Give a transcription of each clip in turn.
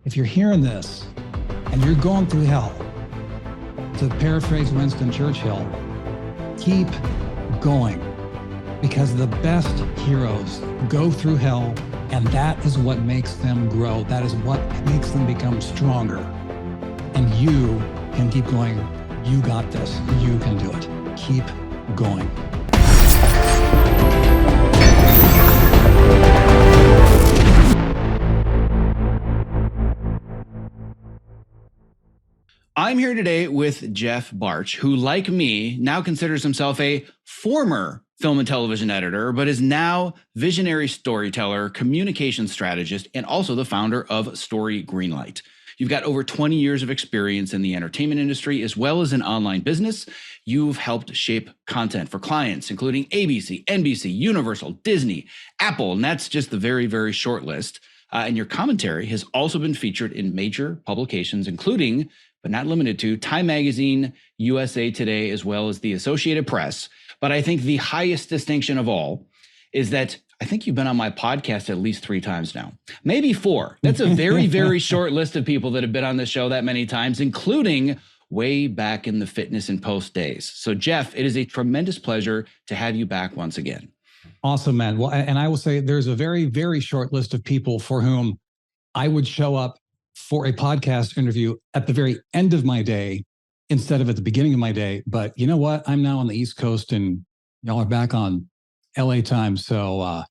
if you're hearing this and you're going through hell, to paraphrase Winston Churchill, keep going, because the best heroes go through hell, and that is what makes them grow. That is what makes them become stronger. And you can keep going. You got this. You can do it. Keep going. I'm here today with Jeff Bartsch, who, like me, now considers himself a former film and television editor, but is now visionary storyteller, communication strategist, and also the founder of Story Greenlight. You've got over 20 years of experience in the entertainment industry, as well as in online business. You've helped shape content for clients, including ABC, NBC, Universal, Disney, Apple, and that's just the very, very short list. And your commentary has also been featured in major publications, including, but not limited to, Time Magazine, USA Today, as well as the Associated Press. But I think the highest distinction of all is that I think you've been on my podcast at least 3 times now, maybe 4. That's a very, very short list of people that have been on the show that many times, including way back in the fitness and post days. So Jeff, it is a tremendous pleasure to have you back once again. Awesome, man. Well, and I will say there's a very, very short list of people for whom I would show up for a podcast interview at the very end of my day instead of at the beginning of my day. But you know what? I'm now on the East Coast and y'all are back on LA time. So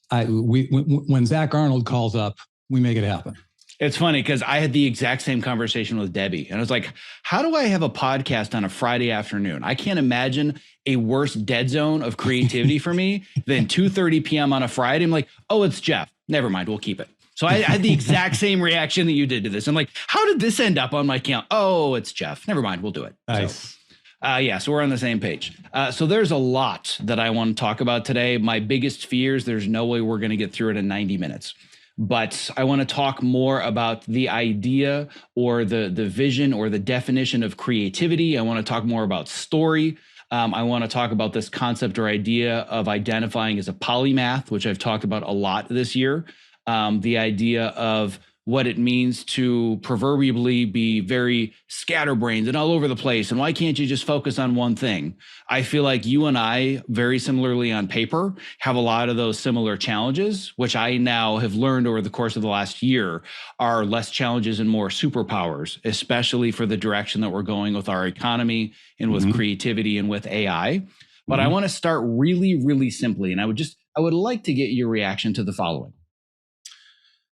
when Zack Arnold calls up, we make it happen. It's funny because I had the exact same conversation with Debbie. And I was like, how do I have a podcast on a Friday afternoon? I can't imagine a worse dead zone of creativity for me than 2:30 p.m. on a Friday. I'm like, oh, it's Jeff. Never mind. We'll keep it. So I had the exact same reaction that you did to this. I'm like, how did this end up on my account? Oh, it's Jeff. Never mind. We'll do it. Nice. So we're on the same page. So there's a lot that I want to talk about today. My biggest fears, there's no way we're going to get through it in 90 minutes. But I want to talk more about the idea or the vision or the definition of creativity. I want to talk more about story. I want to talk about this concept or idea of identifying as a polymath, which I've talked about a lot this year. The idea of what it means to proverbially be very scatterbrained and all over the place. And why can't you just focus on one thing? I feel like you and I, very similarly on paper, have a lot of those similar challenges, which I now have learned over the course of the last year are less challenges and more superpowers, especially for the direction that we're going with our economy and with creativity and with AI. But I want to start really, really simply. And I would like to get your reaction to the following.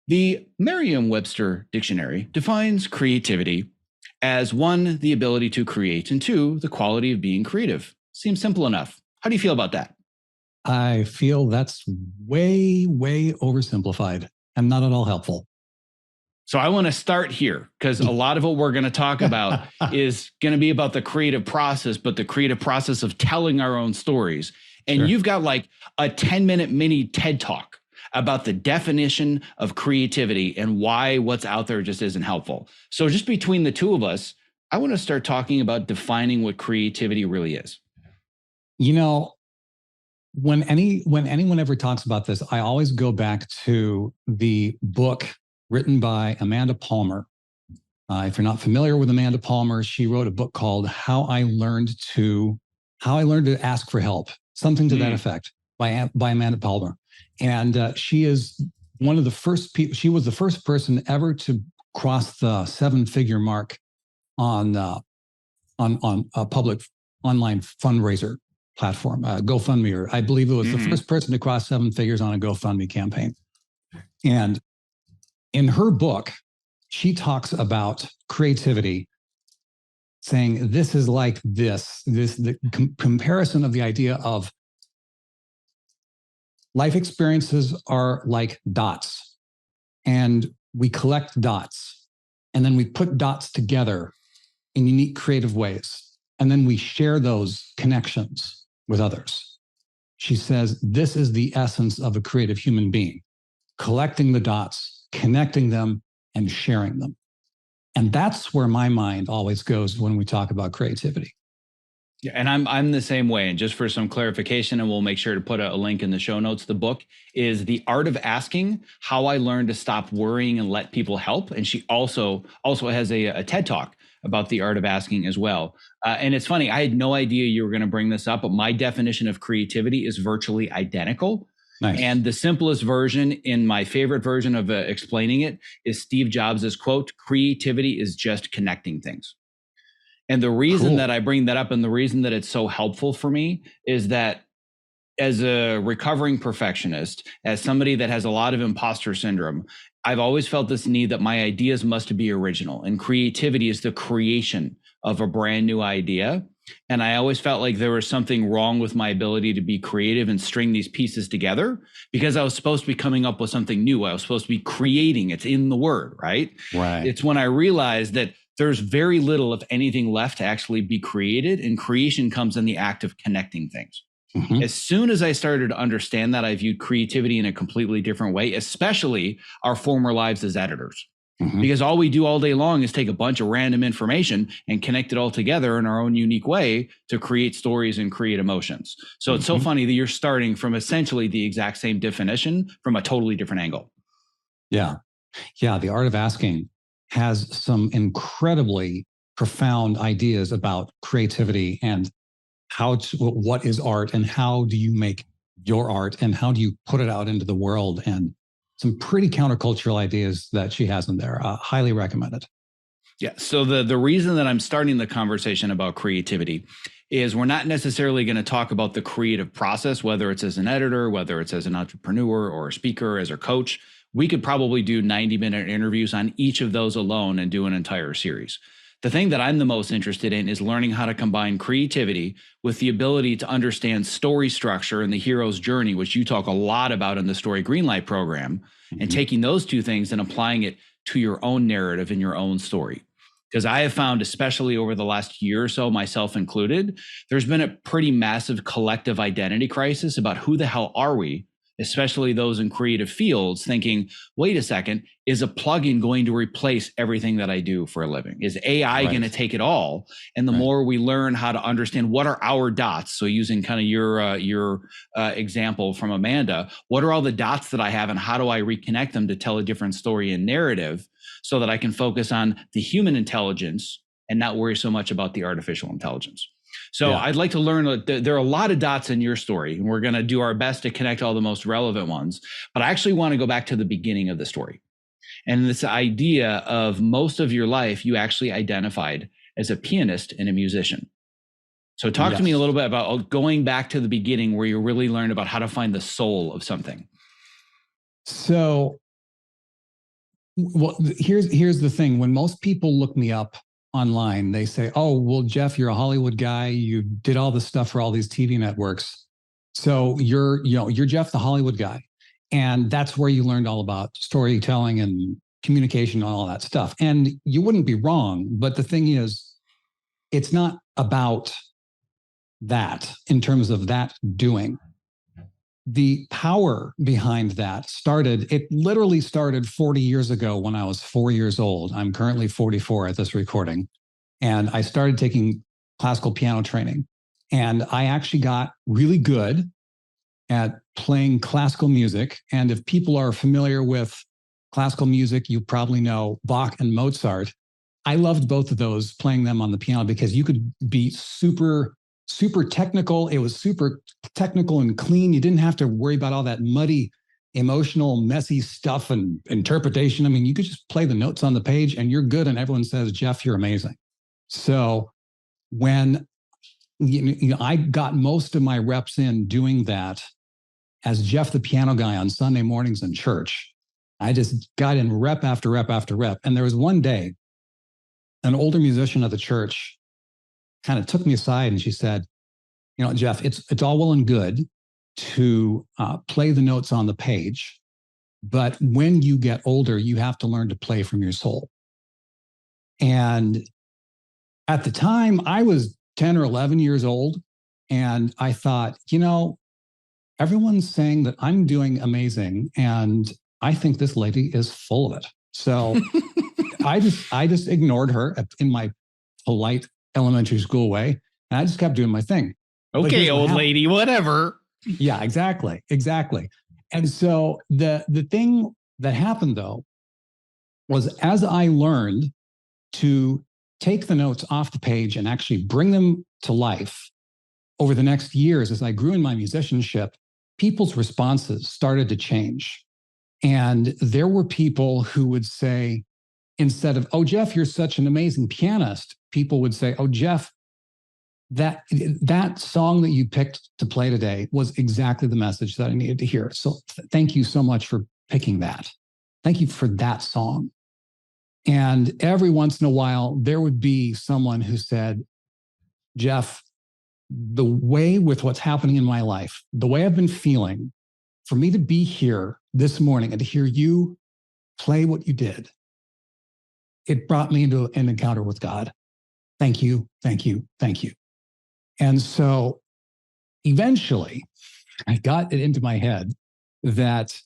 The Merriam-Webster dictionary defines creativity as 1, the ability to create, and 2, the quality of being creative. Seems simple enough. How do you feel about that? I feel that's way, way oversimplified and not at all helpful. So I want to start here because a lot of what we're going to talk about is going to be about the creative process, but the creative process of telling our own stories. And You've got like a 10-minute mini TED Talk about the definition of creativity and why what's out there just isn't helpful. So just between the two of us, I want to start talking about defining what creativity really is. You know, when anyone ever talks about this, I always go back to the book written by Amanda Palmer. If you're not familiar with Amanda Palmer, she wrote a book called How I Learned to Ask for Help, something to that effect, by Amanda Palmer. And she is one of the first people. She was the first person ever to cross the 7-figure mark on a public online fundraiser platform, GoFundMe, or I believe it was the first person to cross 7 figures on a GoFundMe campaign. And in her book, she talks about creativity, saying this is like the comparison of the idea of life experiences are like dots, and we collect dots, and then we put dots together in unique creative ways, and then we share those connections with others. She says this is the essence of a creative human being, collecting the dots, connecting them, and sharing them. And that's where my mind always goes when we talk about creativity. Yeah, and I'm the same way. And just for some clarification, and we'll make sure to put a link in the show notes. The book is The Art of Asking: How I Learned to Stop Worrying and Let People Help. And she also has a TED Talk about the art of asking as well. And it's funny, I had no idea you were going to bring this up, but my definition of creativity is virtually identical. Nice. And the simplest version, in my favorite version of explaining it, is Steve Jobs' quote: "Creativity is just connecting things." And the reason that I bring that up, and the reason that it's so helpful for me, is that as a recovering perfectionist, as somebody that has a lot of imposter syndrome, I've always felt this need that my ideas must be original, and creativity is the creation of a brand new idea. And I always felt like there was something wrong with my ability to be creative and string these pieces together, because I was supposed to be coming up with something new. I was supposed to be creating. It's in the word, right? Right. It's when I realized that there's very little, if anything, left to actually be created, and creation comes in the act of connecting things. Mm-hmm. As soon as I started to understand that, I viewed creativity in a completely different way, especially our former lives as editors. Mm-hmm. Because all we do all day long is take a bunch of random information and connect it all together in our own unique way to create stories and create emotions. So mm-hmm. It's so funny that you're starting from essentially the exact same definition from a totally different angle. Yeah. Yeah. The Art of Asking has some incredibly profound ideas about creativity and what is art, and how do you make your art, and how do you put it out into the world, and some pretty countercultural ideas that she has in there. Highly recommended. Yeah. So the reason that I'm starting the conversation about creativity is we're not necessarily going to talk about the creative process, whether it's as an editor, whether it's as an entrepreneur or a speaker, as a coach. We could probably do 90-minute interviews on each of those alone and do an entire series. The thing that I'm the most interested in is learning how to combine creativity with the ability to understand story structure and the hero's journey, which you talk a lot about in the Story Greenlight program, mm-hmm. and taking those two things and applying it to your own narrative and your own story. Because I have found, especially over the last year or so, myself included, there's been a pretty massive collective identity crisis about who the hell are we, especially those in creative fields, thinking, wait a second, is a plugin going to replace everything that I do for a living? Is AI going to take it all? And the more we learn how to understand what are our dots, so using kind of your example from Amanda, what are all the dots that I have, and how do I reconnect them to tell a different story and narrative so that I can focus on the human intelligence and not worry so much about the artificial intelligence? So I'd like to learn, there are a lot of dots in your story, and we're going to do our best to connect all the most relevant ones. But I actually want to go back to the beginning of the story. And this idea of most of your life, you actually identified as a pianist and a musician. So talk to me a little bit about going back to the beginning, where you really learned about how to find the soul of something. So, well, here's the thing. When most people look me up online, they say, oh, well, Jeff, you're a Hollywood guy. You did all this stuff for all these TV networks. So you're Jeff, the Hollywood guy. And that's where you learned all about storytelling and communication and all that stuff. And you wouldn't be wrong. But the thing is, it's not about that in terms of that doing. The power behind that it literally started 40 years ago when I was 4 years old. I'm currently 44 at this recording. And I started taking classical piano training. And I actually got really good at playing classical music. And if people are familiar with classical music, you probably know Bach and Mozart. I loved both of those, playing them on the piano, because you could be super technical. It was super technical and clean. You didn't have to worry about all that muddy, emotional, messy stuff and interpretation. I mean, you could just play the notes on the page and you're good. And everyone says, Jeff, you're amazing. So when I got most of my reps in doing that as Jeff, the piano guy, on Sunday mornings in church, I just got in rep after rep after rep. And there was one day, an older musician of the church kind of took me aside and she said, Jeff, it's all well and good to play the notes on the page, but when you get older, you have to learn to play from your soul. And at the time, I was 10 or 11 years old, and I thought, everyone's saying that I'm doing amazing, and I think this lady is full of it. So I just ignored her in my polite elementary school way. And I just kept doing my thing. Okay, old lady, whatever. Yeah, exactly. Exactly. And so the thing that happened though was as I learned to take the notes off the page and actually bring them to life over the next years, as I grew in my musicianship, people's responses started to change. And there were people who would say, instead of, "Oh, Jeff, you're such an amazing pianist," people would say, "Oh, Jeff, that song that you picked to play today was exactly the message that I needed to hear. So thank you so much for picking that. Thank you for that song." And every once in a while, there would be someone who said, "Jeff, the way with what's happening in my life, the way I've been feeling, for me to be here this morning and to hear you play what you did, it brought me into an encounter with God. Thank you, thank you, thank you." And so eventually, I got it into my head that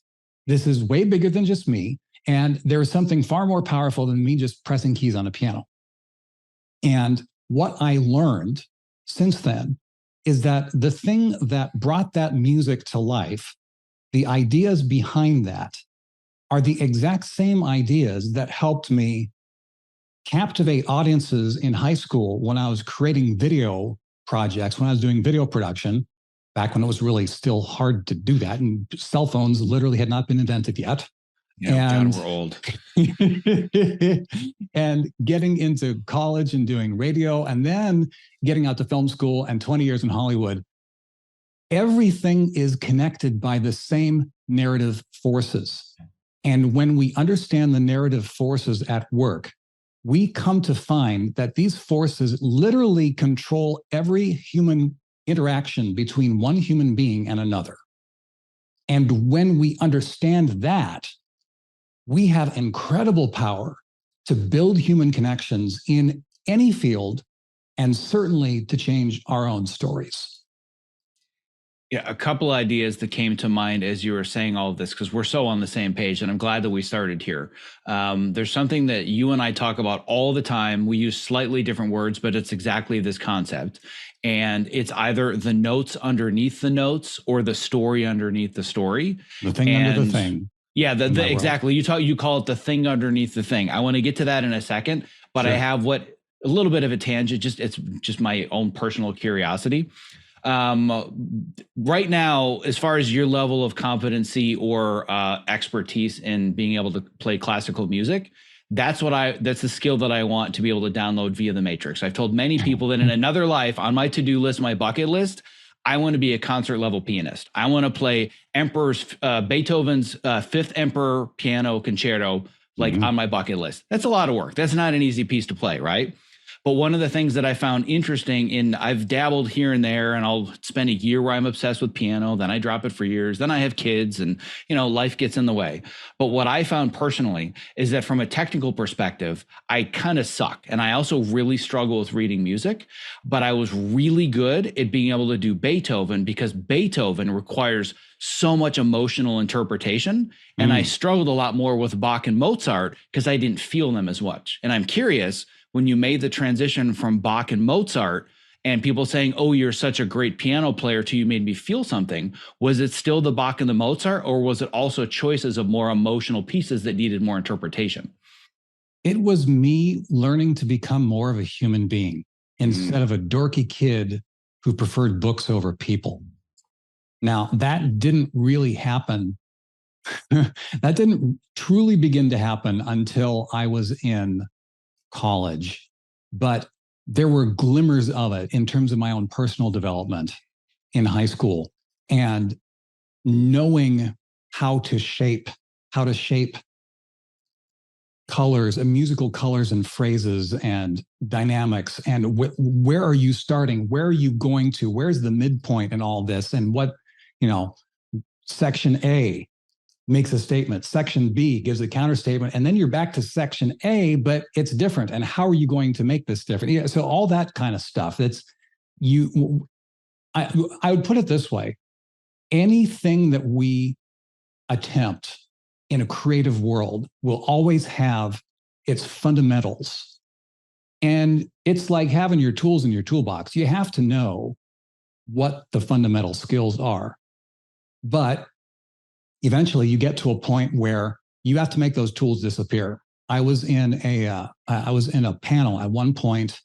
this is way bigger than just me. And there is something far more powerful than me just pressing keys on a piano. And what I learned since then is that the thing that brought that music to life, the ideas behind that, are the exact same ideas that helped me captivate audiences in high school when I was creating video projects, when I was doing video production, back when it was really still hard to do that. And cell phones literally had not been invented yet. Yeah, God, we're old. And getting into college and doing radio and then getting out to film school and 20 years in Hollywood, everything is connected by the same narrative forces. And when we understand the narrative forces at work, we come to find that these forces literally control every human interaction between one human being and another. And when we understand that, we have incredible power to build human connections in any field and certainly to change our own stories. Yeah, a couple ideas that came to mind as you were saying all of this, because we're so on the same page, and I'm glad that we started here. There's something that you and I talk about all the time. We use slightly different words, but it's exactly this concept. And it's either the notes underneath the notes or the story underneath the story. The thing under the thing. Yeah, exactly. You call it the thing underneath the thing. I want to get to that in a second, but sure. I have a little bit of a tangent. It's just my own personal curiosity. Right now, as far as your level of competency or expertise in being able to play classical music, that's the skill that I want to be able to download via the Matrix. I've told many people that in another life, on my to-do list, my bucket list, I want to be a concert level pianist. I want to play Beethoven's Fifth Emperor Piano Concerto, on my bucket list. That's a lot of work. That's not an easy piece to play, right? But one of the things that I found interesting I've dabbled here and there, and I'll spend a year where I'm obsessed with piano, then I drop it for years, then I have kids, and life gets in the way. But what I found personally is that from a technical perspective, I kind of suck. And I also really struggle with reading music, but I was really good at being able to do Beethoven because Beethoven requires so much emotional interpretation. And I struggled a lot more with Bach and Mozart because I didn't feel them as much. And I'm curious, when you made the transition from Bach and Mozart and people saying, "Oh, you're such a great piano player," to "you made me feel something," was it still the Bach and the Mozart, or was it also choices of more emotional pieces that needed more interpretation? It was me learning to become more of a human being instead of a dorky kid who preferred books over people. Now, that didn't really happen. That didn't truly begin to happen until I was in college, but there were glimmers of it in terms of my own personal development in high school and knowing how to shape colors and musical colors and phrases and dynamics and where are you starting, where are you going to, where's the midpoint in all this, and what section A makes a statement, section B gives a counter statement, and then you're back to section A, but it's different. And how are you going to make this different? Yeah, so all that kind of stuff. I would put it this way: anything that we attempt in a creative world will always have its fundamentals And it's like having your tools in your toolbox. You have to know what the fundamental skills are. But eventually you get to a point where you have to make those tools disappear. I was in a panel at one point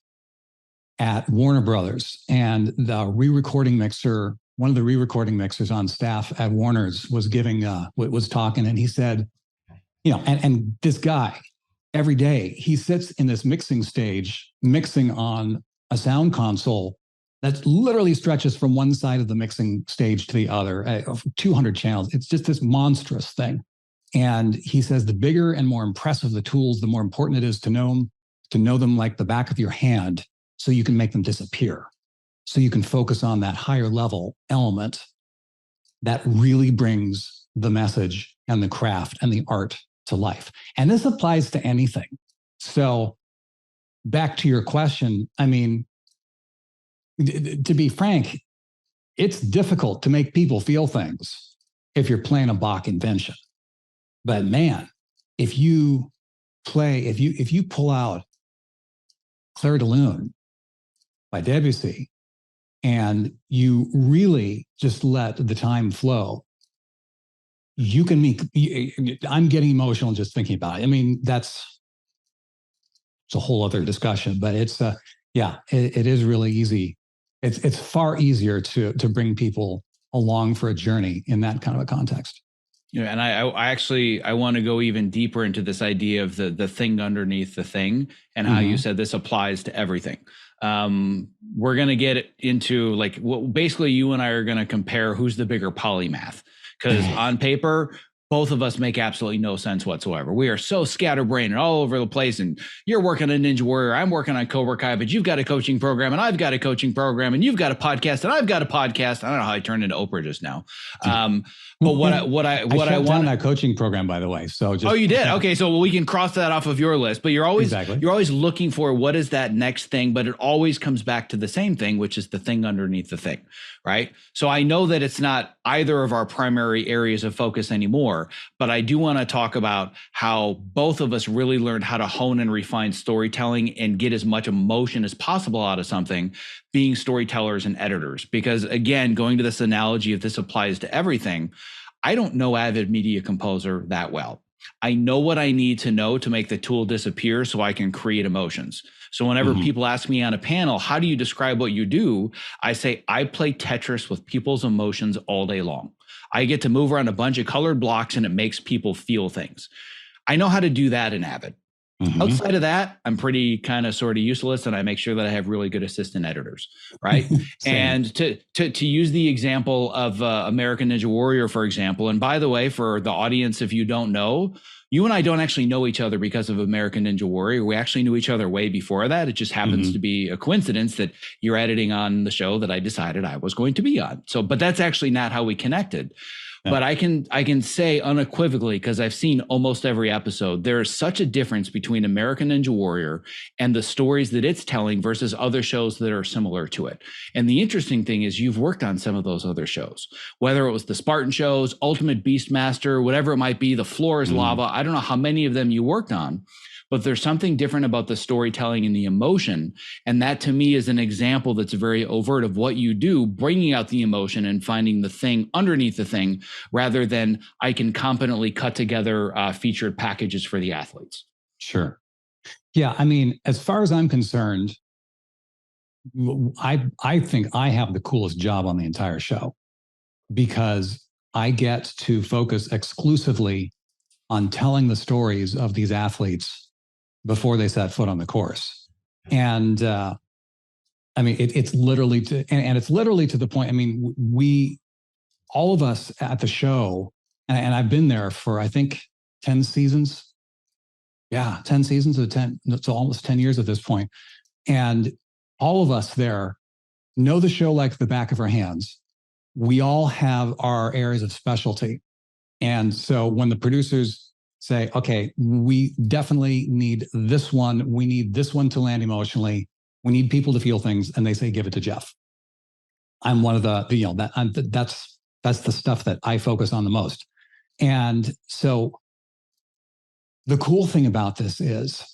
at Warner Brothers, and the re-recording mixer, one of the re-recording mixers on staff at Warner's was talking, and he said, and this guy, every day he sits in this mixing stage, mixing on a sound console that literally stretches from one side of the mixing stage to the other, 200 channels. It's just this monstrous thing. And he says the bigger and more impressive the tools, the more important it is to know them like the back of your hand, so you can make them disappear. So you can focus on that higher level element that really brings the message and the craft and the art to life. And this applies to anything. So back to your question, I mean, to be frank, it's difficult to make people feel things if you're playing a Bach invention. But man, if you pull out Clair de Lune by Debussy and you really just let the time flow, you can make, I'm getting emotional just thinking about it. I mean, it's a whole other discussion, but it is really easy. It's far easier to bring people along for a journey in that kind of a context. And I want to go even deeper into this idea of the thing underneath the thing, and how you said this applies to everything. We're going to get into basically you and I are going to compare who's the bigger polymath, because on paper, both of us make absolutely no sense whatsoever. We are so scatterbrained and all over the place. And you're working on Ninja Warrior, I'm working on Cobra Kai, but you've got a coaching program and I've got a coaching program, and you've got a podcast and I've got a podcast. I don't know how I turned into Oprah just now. But what I shut down that coaching program, by the way. So oh, you did? Okay, so we can cross that off of your list. But you're always looking for what is that next thing, but it always comes back to the same thing, which is the thing underneath the thing, right? So I know that it's not either of our primary areas of focus anymore, but I do want to talk about how both of us really learned how to hone and refine storytelling and get as much emotion as possible out of something, being storytellers and editors. Because again, going to this analogy, if this applies to everything, I don't know Avid Media Composer that well. I know what I need to know to make the tool disappear so I can create emotions. So whenever people ask me on a panel, how do you describe what you do? I say, I play Tetris with people's emotions all day long. I get to move around a bunch of colored blocks and it makes people feel things. I know how to do that in Avid. Outside of that, I'm pretty kind of sort of useless, and I make sure that I have really good assistant editors, right? And to use the example of American Ninja Warrior, for example, and by the way, for the audience, if you don't know, you and I don't actually know each other because of American Ninja Warrior. We actually knew each other way before that. It just happens to be a coincidence that you're editing on the show that I decided I was going to be on. So, but that's actually not how we connected. But I can say unequivocally, because I've seen almost every episode, there is such a difference between American Ninja Warrior and the stories that it's telling versus other shows that are similar to it. And the interesting thing is you've worked on some of those other shows, whether it was the Spartan shows, Ultimate Beastmaster, whatever it might be, The Floor is Lava. I don't know how many of them you worked on, but there's something different about the storytelling and the emotion. And that to me is an example that's very overt of what you do, bringing out the emotion and finding the thing underneath the thing, rather than I can competently cut together featured packages for the athletes. Sure. Yeah. I mean, as far as I'm concerned, I think I have the coolest job on the entire show, because I get to focus exclusively on telling the stories of these athletes before they set foot on the course. And I mean, it's literally it's literally to the point. I mean, all of us at the show, and I've been there for, I think, 10 seasons. Yeah, 10 seasons of 10. It's almost 10 years at this point. And all of us there know the show like the back of our hands. We all have our areas of specialty. And so when the producers say, okay, we definitely need this one. We need this one to land emotionally. We need people to feel things. And they say, give it to Jeff. I'm one of that's the stuff that I focus on the most. And so the cool thing about this is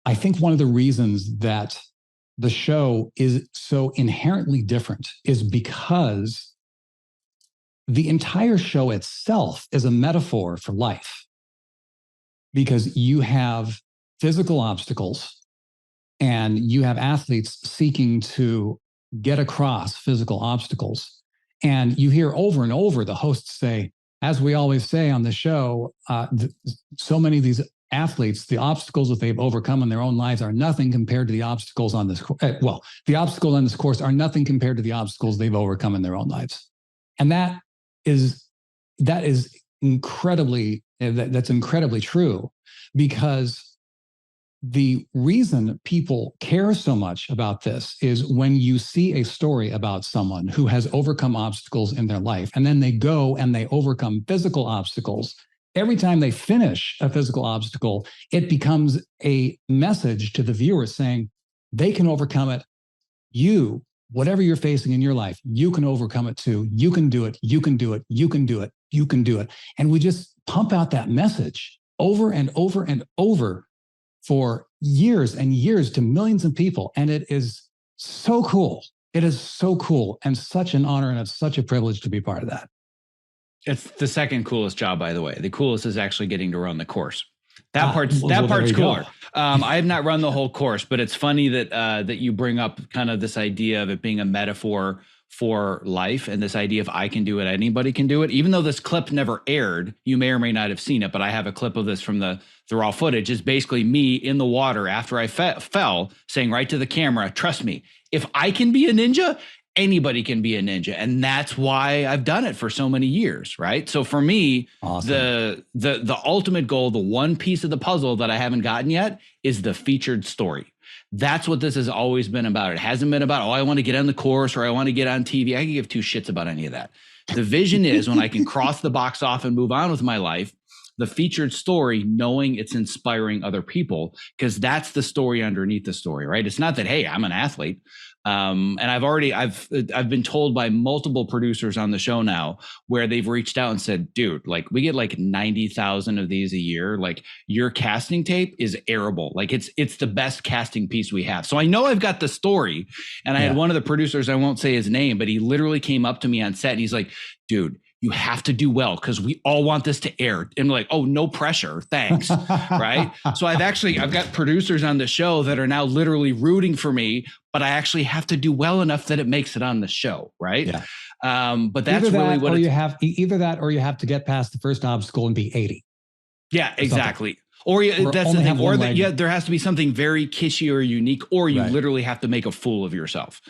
I think one of the reasons that the show is so inherently different is because the entire show itself is a metaphor for life. Because you have physical obstacles and you have athletes seeking to get across physical obstacles. And you hear over and over the hosts say, as we always say on the show, so many of these athletes, the obstacles that they've overcome in their own lives are nothing compared to the obstacles on this. Well, the obstacles on this course are nothing compared to the obstacles they've overcome in their own lives. And that's incredibly true, because the reason people care so much about this is when you see a story about someone who has overcome obstacles in their life, and then they go and they overcome physical obstacles. Every time they finish a physical obstacle, it becomes a message to the viewer saying they can overcome it. You, whatever you're facing in your life, you can overcome it too. You can do it. You can do it. You can do it. You can do it. And we just pump out that message over and over and over for years and years to millions of people. And it is so cool. It is so cool and such an honor, and it's such a privilege to be part of that. It's the second coolest job, by the way. The coolest is actually getting to run the course. That part's cooler. I have not run the whole course, but it's funny that you bring up kind of this idea of it being a metaphor for life, and this idea of I can do it, anybody can do it. Even though this clip never aired, you may or may not have seen it, but I have a clip of this from the raw footage. It's basically me in the water after I fell, saying right to the camera, trust me, if I can be a ninja, anybody can be a ninja. And that's why I've done it for so many years, right? So for me, awesome. the ultimate goal, the one piece of the puzzle that I haven't gotten yet, is the featured story. That's what this has always been about. It hasn't been about, oh, I want to get on the course or I want to get on TV. I can give two shits about any of that. The vision is when I can cross the box off and move on with my life, the featured story, knowing it's inspiring other people, because that's the story underneath the story, right? It's not that, hey, I'm an athlete. And I've been told by multiple producers on the show now where they've reached out and said, dude, like we get like 90,000 of these a year. Like your casting tape is airable. Like it's the best casting piece we have. So I know I've got the story. And I had one of the producers, I won't say his name, but he literally came up to me on set and he's like, dude, you have to do well because we all want this to air. And I'm like, oh, no pressure. Thanks. Right. So I've got producers on the show that are now literally rooting for me, but I actually have to do well enough that it makes it on the show. Right. Yeah. But that's really what you have. Either that, or you have to get past the first obstacle and be 80. Yeah, exactly. Or that's the thing. Or there has to be something very kitschy or unique, or you literally have to make a fool of yourself.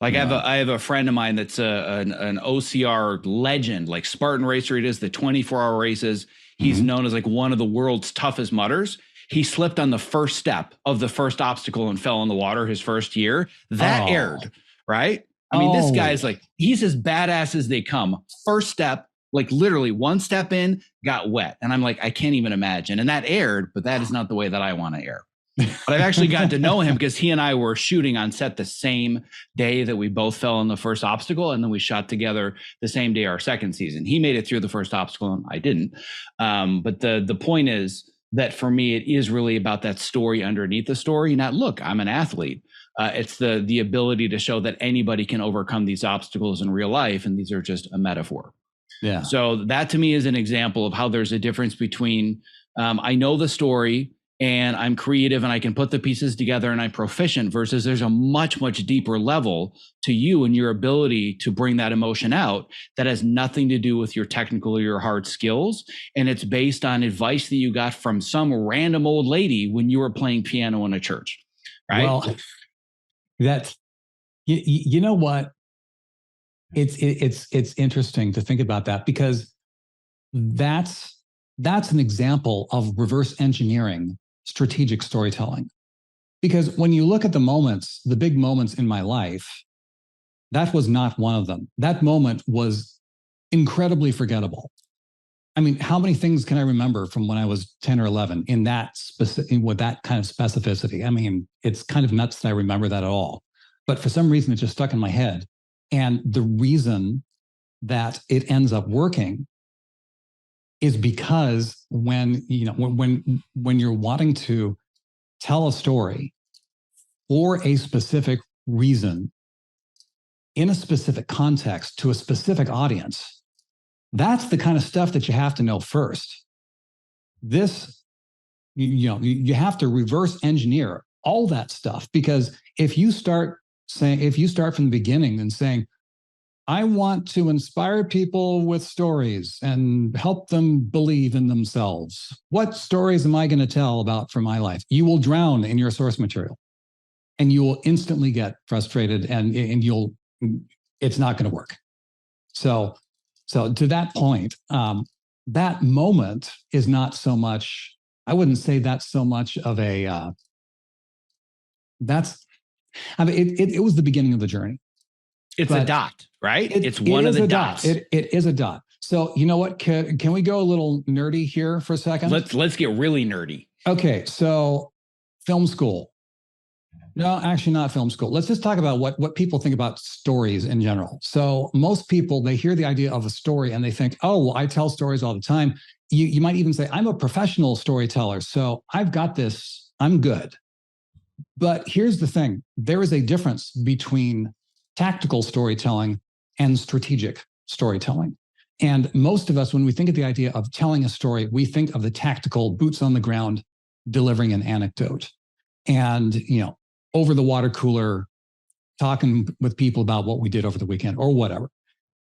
Like I have a friend of mine that's an OCR legend, like Spartan racer. It is the 24-hour races. He's known as like one of the world's toughest mutters. He slipped on the first step of the first obstacle and fell in the water his first year. That aired, right? I mean, this guy's like, he's as badass as they come. First step, like literally one step in, got wet. And I'm like, I can't even imagine. And that aired, but that is not the way that I want to air. But I've actually gotten to know him because he and I were shooting on set the same day that we both fell in the first obstacle. And then we shot together the same day our second season. He made it through the first obstacle and I didn't. But the point is that for me, it is really about that story underneath the story. Not, look, I'm an athlete. It's the ability to show that anybody can overcome these obstacles in real life. And these are just a metaphor. Yeah. So that to me is an example of how there's a difference between I know the story and I'm creative and I can put the pieces together and I'm proficient, versus there's a much, much deeper level to you and your ability to bring that emotion out that has nothing to do with your technical or your hard skills. And it's based on advice that you got from some random old lady when you were playing piano in a church. Right. Well, that's, you know what? It's interesting to think about that, because that's an example of reverse engineering strategic storytelling. Because when you look at the big moments in my life, that was not one of them. That moment was incredibly forgettable. I mean, how many things can I remember from when I was 10 or 11 in that with that kind of specificity? I mean, it's kind of nuts that I remember that at all. But for some reason, it just stuck in my head. And the reason that it ends up working is because when you're wanting to tell a story for a specific reason, in a specific context, to a specific audience, that's the kind of stuff that you have to know first. This, you have to reverse engineer all that stuff, because if you start from the beginning and saying, I want to inspire people with stories and help them believe in themselves, what stories am I going to tell about from my life? You will drown in your source material, and you will instantly get frustrated, and it's not going to work. So to that point, that moment is not so much, I wouldn't say that's so much of a, it was the beginning of the journey. It's a dot, right? It's one of the dots. It is a dot. So you know what? Can we go a little nerdy here for a second? Let's get really nerdy. Okay, so film school. No, actually not film school. Let's just talk about what people think about stories in general. So most people, they hear the idea of a story and they think, oh, well, I tell stories all the time. You might even say, I'm a professional storyteller, so I've got this, I'm good. But here's the thing. There is a difference between tactical storytelling and strategic storytelling. And most of us, when we think of the idea of telling a story, we think of the tactical, boots on the ground, delivering an anecdote. And, over the water cooler, talking with people about what we did over the weekend or whatever.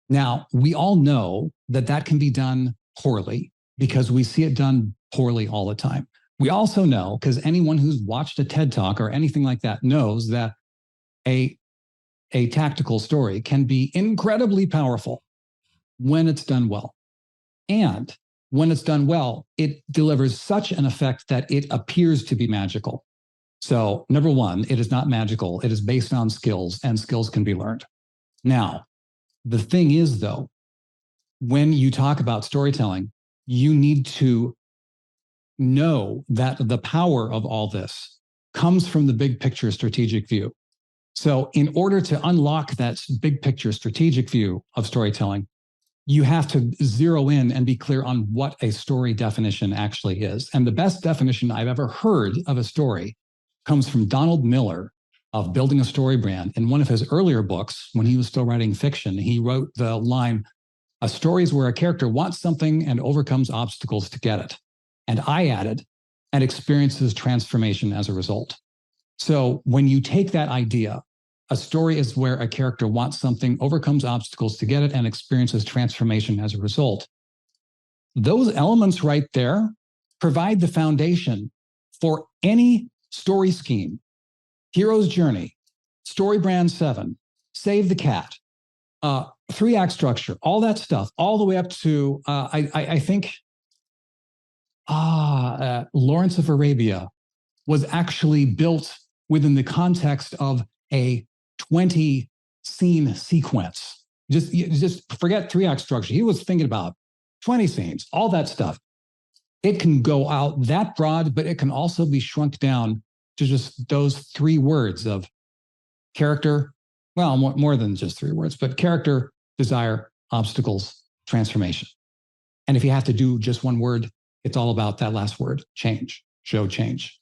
Now, we all know that can be done poorly, because we see it done poorly all the time. We also know, because anyone who's watched a TED Talk or anything like that knows, that a tactical story can be incredibly powerful when it's done well. And when it's done well, it delivers such an effect that it appears to be magical. So number one, it is not magical. It is based on skills, and skills can be learned. Now, the thing is, though, when you talk about storytelling, you need to know that the power of all this comes from the big picture strategic view. So in order to unlock that big picture strategic view of storytelling, you have to zero in and be clear on what a story definition actually is. And the best definition I've ever heard of a story comes from Donald Miller of Building a Story Brand. In one of his earlier books, when he was still writing fiction, he wrote the line, a story is where a character wants something and overcomes obstacles to get it. And I added, and experiences transformation as a result. So when you take that idea, a story is where a character wants something, overcomes obstacles to get it, and experiences transformation as a result. Those elements right there provide the foundation for any story scheme. Hero's Journey, Story Brand 7, Save the Cat, 3-act structure, all that stuff, all the way up to, I think, Lawrence of Arabia was actually built within the context of a 20-scene sequence. Just forget 3-act structure. He was thinking about 20 scenes, all that stuff. It can go out that broad, but it can also be shrunk down to just those 3 words of character. Well, more than just 3 words, but character, desire, obstacles, transformation. And if you have to do just one word, it's all about that last word, change, show change.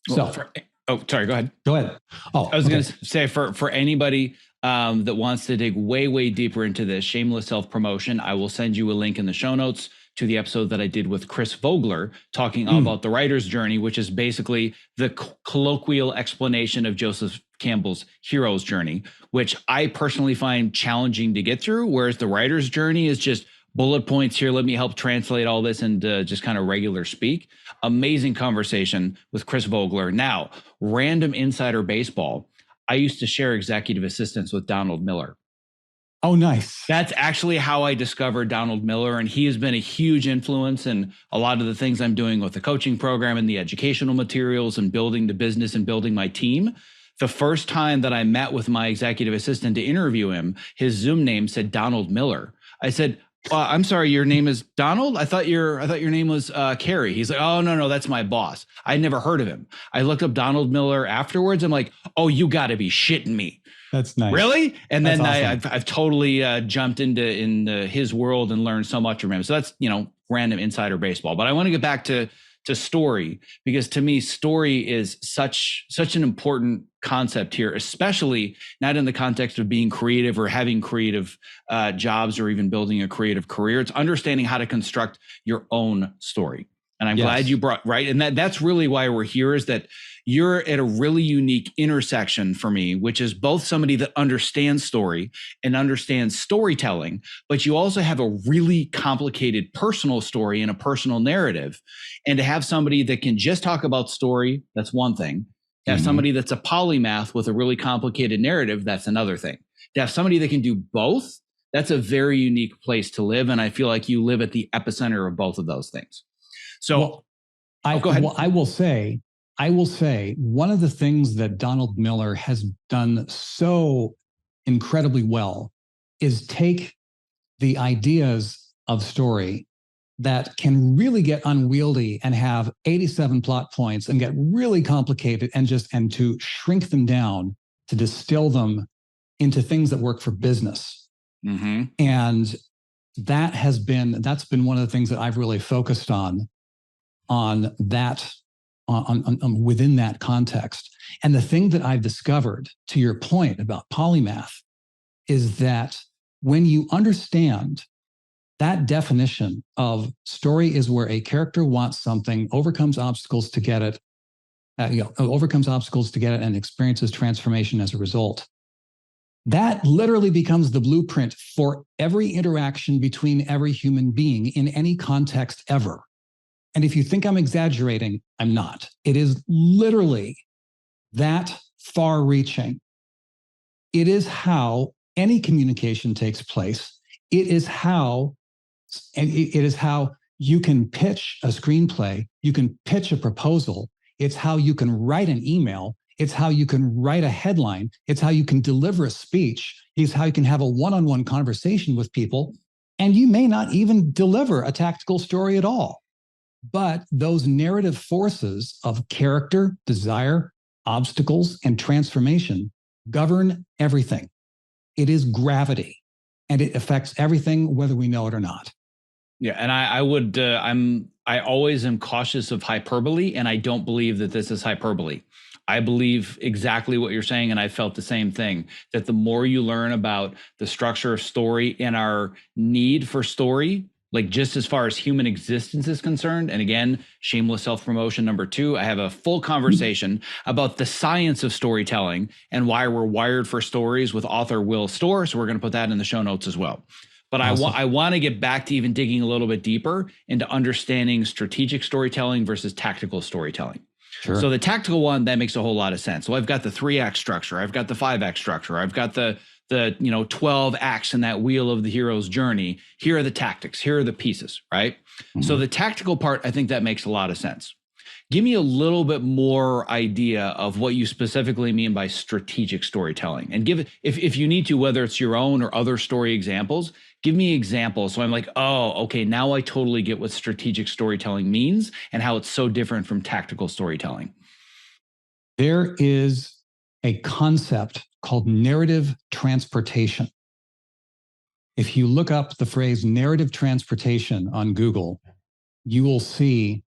Well, sorry, go ahead. Go ahead. I was going to say for anybody that wants to dig way, way deeper into this, shameless self-promotion, I will send you a link in the show notes to the episode that I did with Chris Vogler talking about the writer's journey, which is basically the colloquial explanation of Joseph Campbell's hero's journey, which I personally find challenging to get through, whereas the writer's journey is just bullet points here. Let me help translate all this into just kind of regular speak. Amazing conversation with Chris Vogler. Now, random insider baseball. I used to share executive assistants with Donald Miller. Oh, nice. That's actually how I discovered Donald Miller. And he has been a huge influence in a lot of the things I'm doing with the coaching program and the educational materials and building the business and building my team. The first time that I met with my executive assistant to interview him, his Zoom name said Donald Miller. I said, I'm sorry, your name is Donald? I thought your name was Carrie. He's like, oh, no, that's my boss. I'd never heard of him. I looked up Donald Miller afterwards. I'm like, oh, you got to be shitting me. That's nice. Really? And that's then awesome. I've totally jumped into his world and learned so much from him. So that's, random insider baseball. But I want to get back to to story, because to me, story is such an important concept here, especially not in the context of being creative or having creative jobs or even building a creative career. It's understanding how to construct your own story. And I'm glad you brought, right? And that's really why we're here, is that you're at a really unique intersection for me, which is both somebody that understands story and understands storytelling, but you also have a really complicated personal story and a personal narrative. And to have somebody that can just talk about story, that's one thing. To have somebody that's a polymath with a really complicated narrative, that's another thing. To have somebody that can do both, that's a very unique place to live. And I feel like you live at the epicenter of both of those things. So go ahead. Well, I will say one of the things that Donald Miller has done so incredibly well is take the ideas of story that can really get unwieldy and have 87 plot points and get really complicated, and to shrink them down to distill them into things that work for business. And that's been one of the things that I've really focused on that, within that context. And the thing that I've discovered, to your point about polymath, is that when you understand that definition of story is where a character wants something, overcomes obstacles to get it, and experiences transformation as a result, that literally becomes the blueprint for every interaction between every human being in any context ever. And if you think I'm exaggerating, I'm not. It is literally that far-reaching. It is how any communication takes place. It is how you can pitch a screenplay, you can pitch a proposal. It's how you can write an email. It's how you can write a headline. It's how you can deliver a speech. It's how you can have a one-on-one conversation with people. And you may not even deliver a tactical story at all. But those narrative forces of character, desire, obstacles, and transformation govern everything. It is gravity, and it affects everything, whether we know it or not. Yeah, and I always am cautious of hyperbole, and I don't believe that this is hyperbole. I believe exactly what you're saying, and I felt the same thing, that the more you learn about the structure of story and our need for story, like just as far as human existence is concerned. And again, shameless self-promotion number 2, I have a full conversation about the science of storytelling and why we're wired for stories with author Will Storr. So we're going to put that in the show notes as well. But awesome. I want to get back to even digging a little bit deeper into understanding strategic storytelling versus tactical storytelling. Sure. So the tactical one, that makes a whole lot of sense. So I've got the 3-act structure. I've got the 5-act structure. I've got the 12 acts in that wheel of the hero's journey. Here are the tactics. Here are the pieces, right? So the tactical part, I think that makes a lot of sense. Give me a little bit more idea of what you specifically mean by strategic storytelling, and give it, if you need to, whether it's your own or other story examples, give me examples. So I'm like, oh, okay, now I totally get what strategic storytelling means and how it's so different from tactical storytelling. There is a concept called narrative transportation. If you look up the phrase narrative transportation on Google, you will see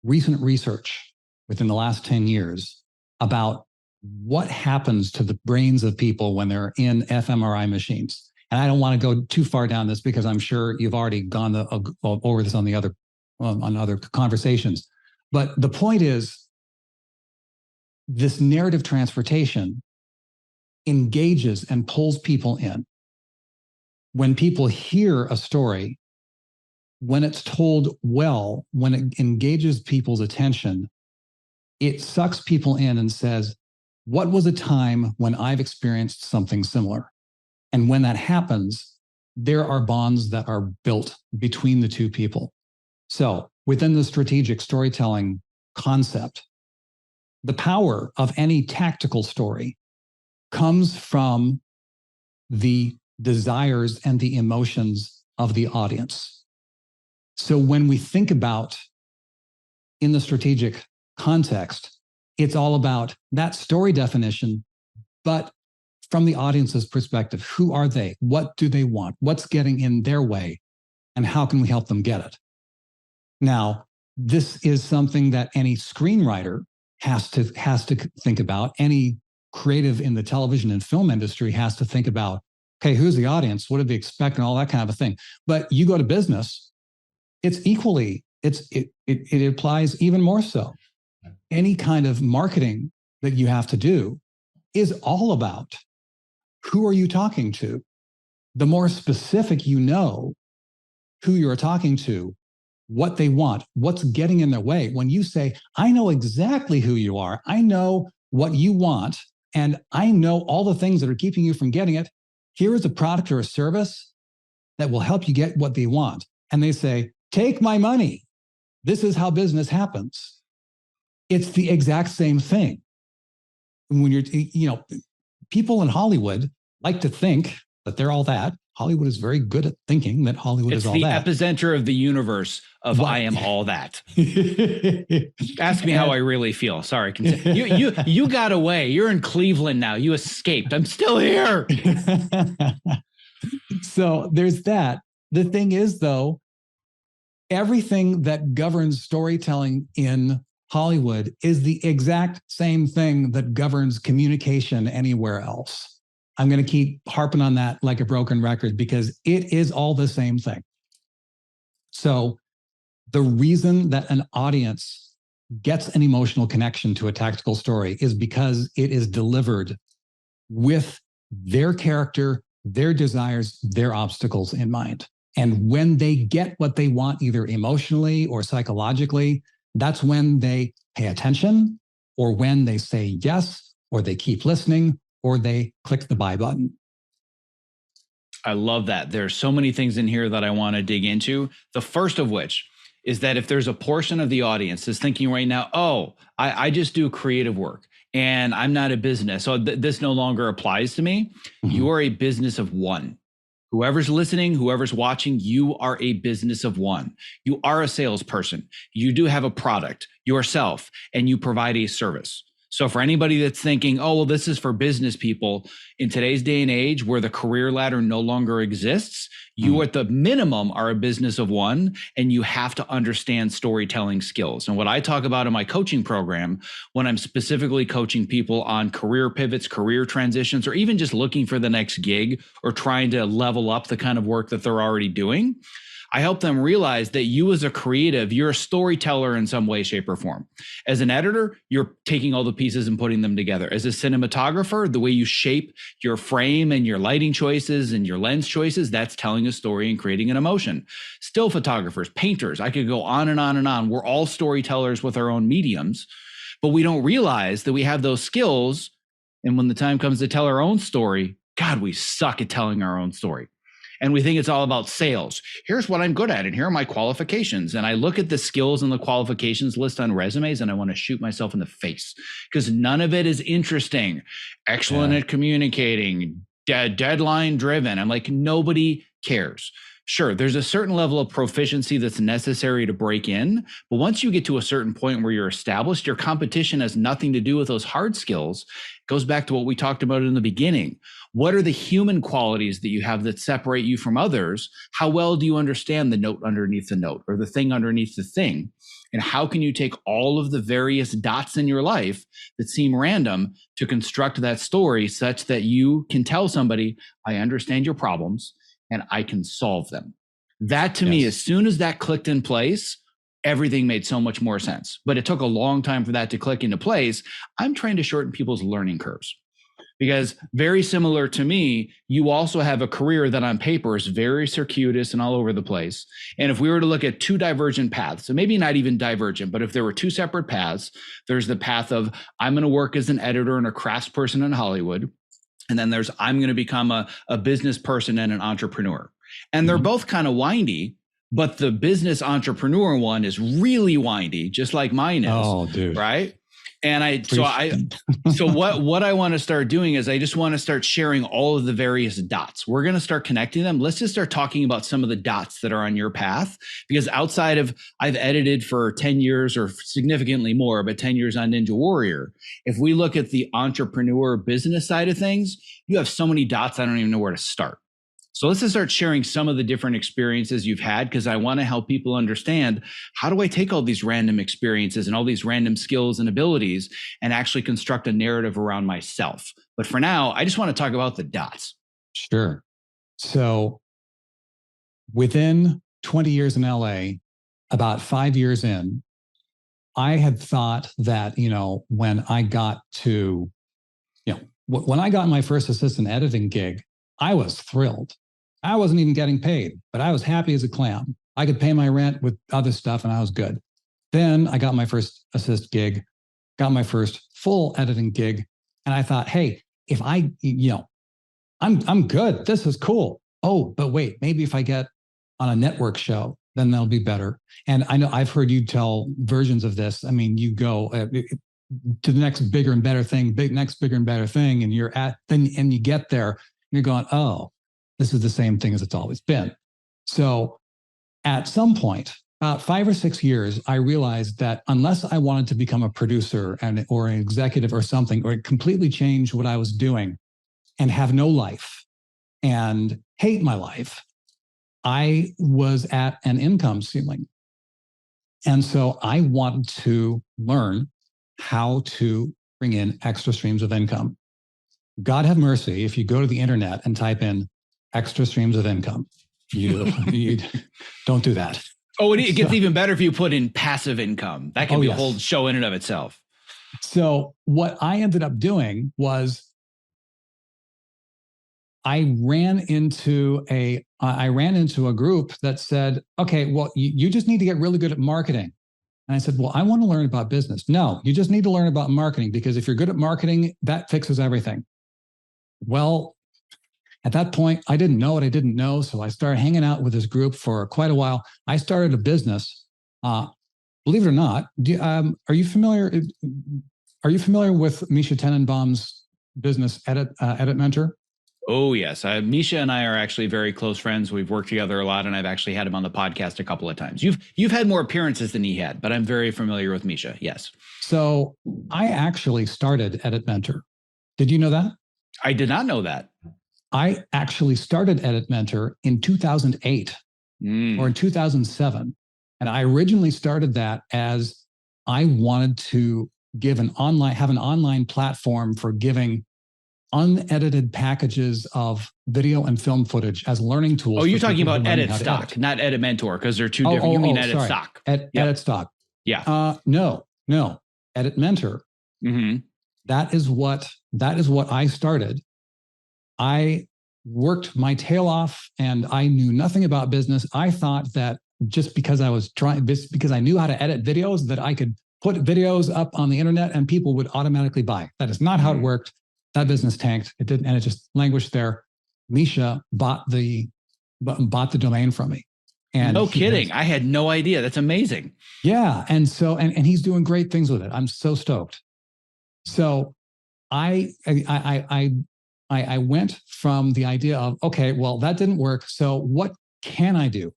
recent research within the last 10 years about what happens to the brains of people when they're in fMRI machines. And I don't want to go too far down this because I'm sure you've already gone over this on other conversations. But the point is, this narrative transportation engages and pulls people in. When people hear a story, when it's told well, when it engages people's attention, it sucks people in and says, what was a time when I've experienced something similar? And when that happens, there are bonds that are built between the two people. So within the strategic storytelling concept, the power of any tactical story comes from the desires and the emotions of the audience. So when we think about in the strategic context, it's all about that story definition, but from the audience's perspective, who are they? What do they want? What's getting in their way? And how can we help them get it? Now, this is something that any screenwriter has to think about. Any creative in the television and film industry has to think about, okay, who's the audience? What do they expect? And all that kind of a thing. But you go to business, it's equally, it applies even more so. Any kind of marketing that you have to do is all about who are you talking to? The more specific you know who you're talking to, what they want, what's getting in their way. When you say, I know exactly who you are, I know what you want, and I know all the things that are keeping you from getting it. Here is a product or a service that will help you get what they want. And they say, take my money. This is how business happens. It's the exact same thing. When you're, people in Hollywood like to think that they're all that. Hollywood is very good at thinking that Hollywood is all that. It's the epicenter of the universe of what? I am all that. Ask me how I really feel. Sorry. You got away. You're in Cleveland now. You escaped. I'm still here. So there's that. The thing is, though, everything that governs storytelling in Hollywood is the exact same thing that governs communication anywhere else. I'm going to keep harping on that like a broken record because it is all the same thing. So the reason that an audience gets an emotional connection to a tactical story is because it is delivered with their character, their desires, their obstacles in mind. And when they get what they want, either emotionally or psychologically, that's when they pay attention, or when they say yes, or they keep listening, or they click the buy button. I love that. There's so many things in here that I want to dig into. The first of which is that if there's a portion of the audience that's thinking right now, oh, I just do creative work and I'm not a business, so this no longer applies to me. Mm-hmm. You are a business of one. Whoever's listening, whoever's watching, you are a business of one. You are a salesperson. You do have a product yourself, and you provide a service. So for anybody that's thinking, oh, well, this is for business people, in today's day and age where the career ladder no longer exists, you at the minimum are a business of one, and you have to understand storytelling skills. And what I talk about in my coaching program, when I'm specifically coaching people on career pivots, career transitions, or even just looking for the next gig or trying to level up the kind of work that they're already doing, I help them realize that you as a creative, you're a storyteller in some way, shape, or form. As an editor, you're taking all the pieces and putting them together. As a cinematographer, the way you shape your frame and your lighting choices and your lens choices, that's telling a story and creating an emotion. Still photographers, painters, I could go on and on and on. We're all storytellers with our own mediums, but we don't realize that we have those skills. And when the time comes to tell our own story, God, we suck at telling our own story. And we think it's all about sales. Here's what I'm good at, and here are my qualifications. And I look at the skills and the qualifications list on resumes, and I want to shoot myself in the face because none of it is interesting. Excellent at communicating, deadline driven. I'm like, nobody cares. Sure, there's a certain level of proficiency that's necessary to break in. But once you get to a certain point where you're established, your competition has nothing to do with those hard skills. It goes back to what we talked about in the beginning. What are the human qualities that you have that separate you from others? How well do you understand the note underneath the note or the thing underneath the thing? And how can you take all of the various dots in your life that seem random to construct that story such that you can tell somebody, I understand your problems and I can solve them? That to me, as soon as that clicked in place, everything made so much more sense. But it took a long time for that to click into place. I'm trying to shorten people's learning curves. Because very similar to me, you also have a career that on paper is very circuitous and all over the place. And if we were to look at two divergent paths, so maybe not even divergent, but if there were two separate paths, there's the path of I'm going to work as an editor and a craftsperson in Hollywood. And then there's I'm going to become a business person and an entrepreneur. And they're both kind of windy, but the business entrepreneur one is really windy, just like mine is. Oh, dude. Right? And so what I want to start doing is I just want to start sharing all of the various dots. We're going to start connecting them. Let's just start talking about some of the dots that are on your path, because outside of I've edited for 10 years or significantly more, but 10 years on Ninja Warrior. If we look at the entrepreneur business side of things, you have so many dots, I don't even know where to start. So let's just start sharing some of the different experiences you've had, because I want to help people understand, how do I take all these random experiences and all these random skills and abilities and actually construct a narrative around myself. But for now, I just want to talk about the dots. Sure. So within 20 years in LA, about 5 years in, I had thought that, when I got to, when I got my first assistant editing gig, I was thrilled. I wasn't even getting paid, but I was happy as a clam. I could pay my rent with other stuff and I was good. Then I got my first assist gig, got my first full editing gig. And I thought, hey, if I, I'm good. This is cool. Oh, but wait, maybe if I get on a network show, then they'll be better. And I know I've heard you tell versions of this. I mean, you go to the next bigger and better thing, next bigger and better thing. And and you get there and you're going, oh, this is the same thing as it's always been. So at some point, about 5 or 6 years, I realized that unless I wanted to become a producer or an executive or something, or completely change what I was doing and have no life and hate my life, I was at an income ceiling. And so I wanted to learn how to bring in extra streams of income. God have mercy if you go to the internet and type in extra streams of income. You don't do that. Oh, it gets even better if you put in passive income. That can be a whole show in and of itself. So what I ended up doing was I ran into a group that said, okay, well, you just need to get really good at marketing. And I said, well, I want to learn about business. No, you just need to learn about marketing, because if you're good at marketing, that fixes everything. Well, at that point, I didn't know what I didn't know. So I started hanging out with this group for quite a while. I started a business. Believe it or not, are you familiar with Misha Tenenbaum's business, Edit Mentor? Oh, yes. Misha and I are actually very close friends. We've worked together a lot, and I've actually had him on the podcast a couple of times. You've had more appearances than he had, but I'm very familiar with Misha. Yes. So I actually started Edit Mentor. Did you know that? I did not know that. I actually started Edit Mentor in 2008 or in 2007. And I originally started that as I wanted to have an online platform for giving unedited packages of video and film footage as learning tools. Oh, you're talking about Edit Stock, not Edit Mentor, because they're two different. You mean Edit Stock? Edit Stock. Yeah. No. Edit Mentor. Mm-hmm. That is what I started. I worked my tail off and I knew nothing about business. I thought that just because because I knew how to edit videos, that I could put videos up on the internet and people would automatically buy. That is not how it worked. That business tanked. It didn't, and it just languished there. Misha bought the domain from me. And no kidding. I had no idea. That's amazing. Yeah. And so, and he's doing great things with it. I'm so stoked. So I went from the idea of, okay, well, that didn't work. So what can I do?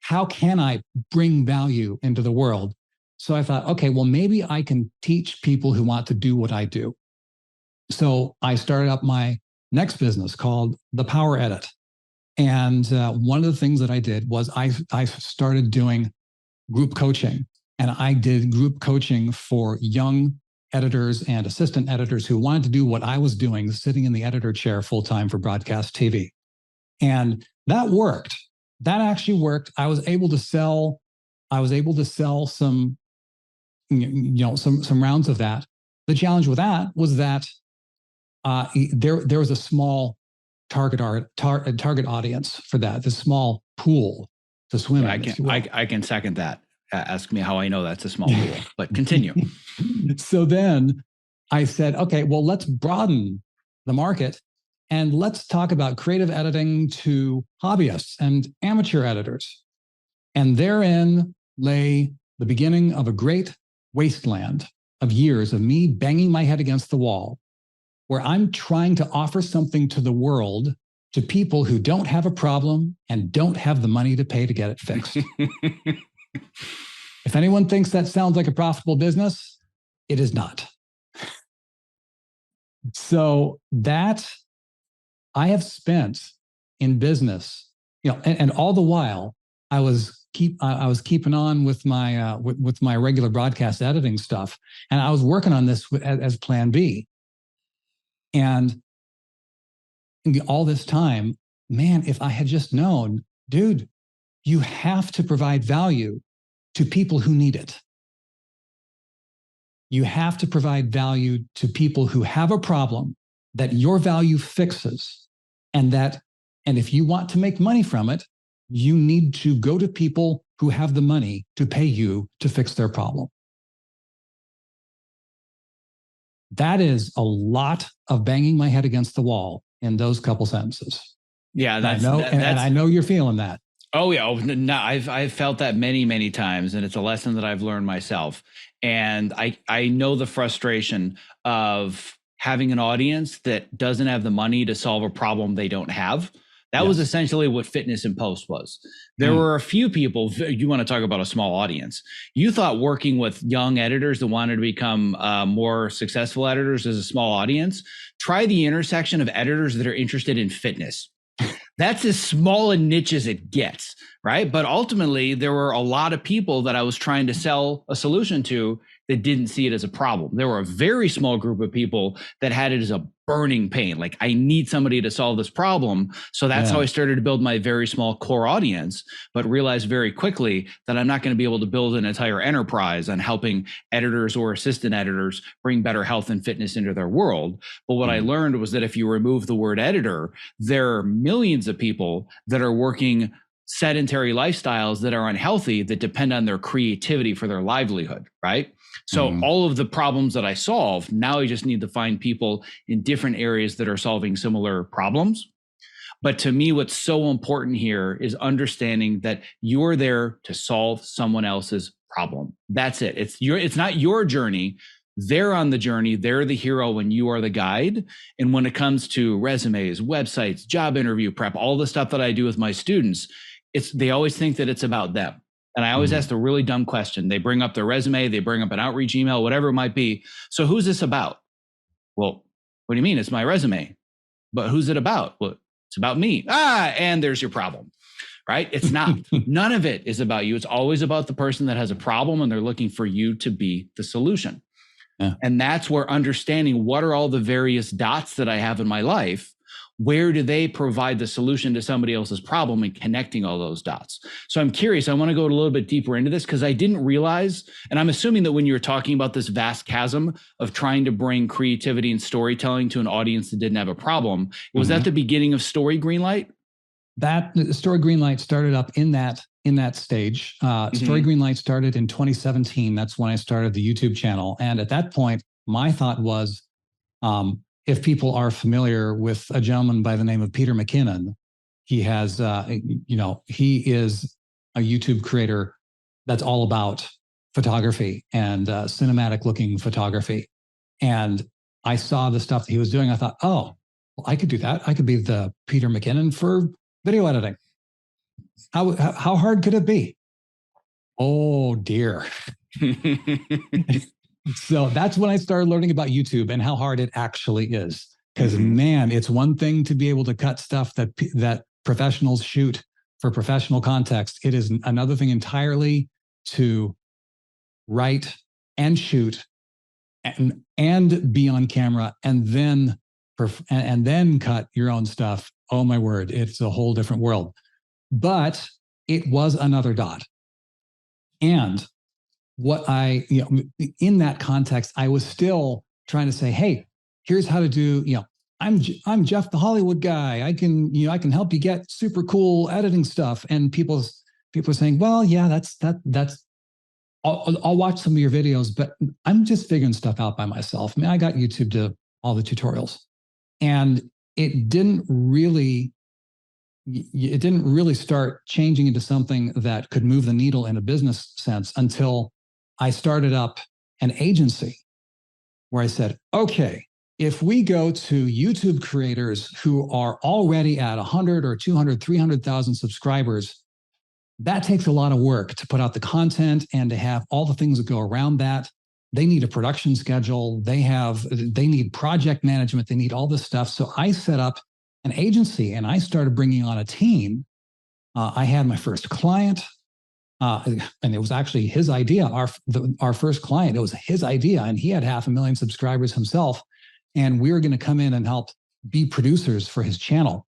How can I bring value into the world? So I thought, okay, well, maybe I can teach people who want to do what I do. So I started up my next business called The Power Edit. And one of the things that I did was I started doing group coaching. And I did group coaching for young editors and assistant editors who wanted to do what I was doing, sitting in the editor chair full-time for broadcast TV. And that worked. That actually worked. I was able to sell some, some rounds of that. The challenge with that was that there was a small target audience for that, the small pool to swim in. I can second that. Ask me how I know that's a small pool, but continue. So then I said, okay, well, let's broaden the market and let's talk about creative editing to hobbyists and amateur editors. And therein lay the beginning of a great wasteland of years of me banging my head against the wall, where I'm trying to offer something to the world, to people who don't have a problem and don't have the money to pay to get it fixed. If anyone thinks that sounds like a profitable business, it is not. So that I have spent in business, and all the while I was keeping on with my with my regular broadcast editing stuff, and I was working on this as Plan B. And all this time, man, if I had just known, dude, you have to provide value to people who need it. You have to provide value to people who have a problem that your value fixes, and if you want to make money from it, you need to go to people who have the money to pay you to fix their problem. That is a lot of banging my head against the wall in those couple sentences. Yeah, and I know you're feeling that. Oh yeah, no, I've felt that many times, and it's a lesson that I've learned myself. And I know the frustration of having an audience that doesn't have the money to solve a problem they don't have. That was essentially what Fitness in Post was. There were a few people. You want to talk about a small audience. You thought working with young editors that wanted to become more successful editors is a small audience. Try the intersection of editors that are interested in fitness. That's as small a niche as it gets, right? But ultimately, there were a lot of people that I was trying to sell a solution to that didn't see it as a problem. There were a very small group of people that had it as a burning pain. Like, I need somebody to solve this problem. So that's how I started to build my very small core audience, but realized very quickly that I'm not going to be able to build an entire enterprise on helping editors or assistant editors bring better health and fitness into their world. But what I learned was that if you remove the word editor, there are millions of people that are working sedentary lifestyles that are unhealthy, that depend on their creativity for their livelihood, right? So all of the problems that I solve, now I just need to find people in different areas that are solving similar problems. But to me, what's so important here is understanding that you're there to solve someone else's problem. That's it. It's not your journey. They're on the journey. They're the hero and you are the guide. And when it comes to resumes, websites, job interview prep, all the stuff that I do with my students, they always think that it's about them. And I always ask the really dumb question. They bring up their resume, they bring up an outreach email, whatever it might be. So who's this about? Well, what do you mean? It's my resume. But who's it about? Well, it's about me. And there's your problem, right? It's not. None of it is about you. It's always about the person that has a problem and they're looking for you to be the solution. Yeah. And that's where understanding what are all the various dots that I have in my life, where do they provide the solution to somebody else's problem, and connecting all those dots. So I'm curious, I want to go a little bit deeper into this because I didn't realize, and I'm assuming that when you were talking about this vast chasm of trying to bring creativity and storytelling to an audience that didn't have a problem, was that the beginning of Story Greenlight? That Story Greenlight started up in that stage. Story Greenlight started in 2017. That's when I started the YouTube channel. And at that point, my thought was, if people are familiar with a gentleman by the name of Peter McKinnon, he has, he is a YouTube creator that's all about photography and cinematic looking photography. And I saw the stuff that he was doing. I thought, oh, well, I could do that. I could be the Peter McKinnon for video editing. How hard could it be? Oh, dear. So that's when I started learning about YouTube and how hard it actually is. Because man, it's one thing to be able to cut stuff that professionals shoot for professional context. It is another thing entirely to write and shoot and be on camera and then cut your own stuff. Oh my word, it's a whole different world. But it was another dot. And what in that context, I was still trying to say, hey, here's how to do, I'm Jeff the Hollywood guy. I can help you get super cool editing stuff. And people are saying, well, yeah, that's I'll watch some of your videos, but I'm just figuring stuff out by myself. I mean, I got YouTube to all the tutorials, and it didn't really start changing into something that could move the needle in a business sense until I started up an agency where I said, okay, if we go to YouTube creators who are already at 100 or 200, 300,000 subscribers, that takes a lot of work to put out the content and to have all the things that go around that. They need a production schedule. They need project management. They need all this stuff. So I set up an agency and I started bringing on a team, I had my first client, and it was actually his idea. Our first client, it was his idea, and he had 500,000 subscribers himself, and we were going to come in and help be producers for his channel.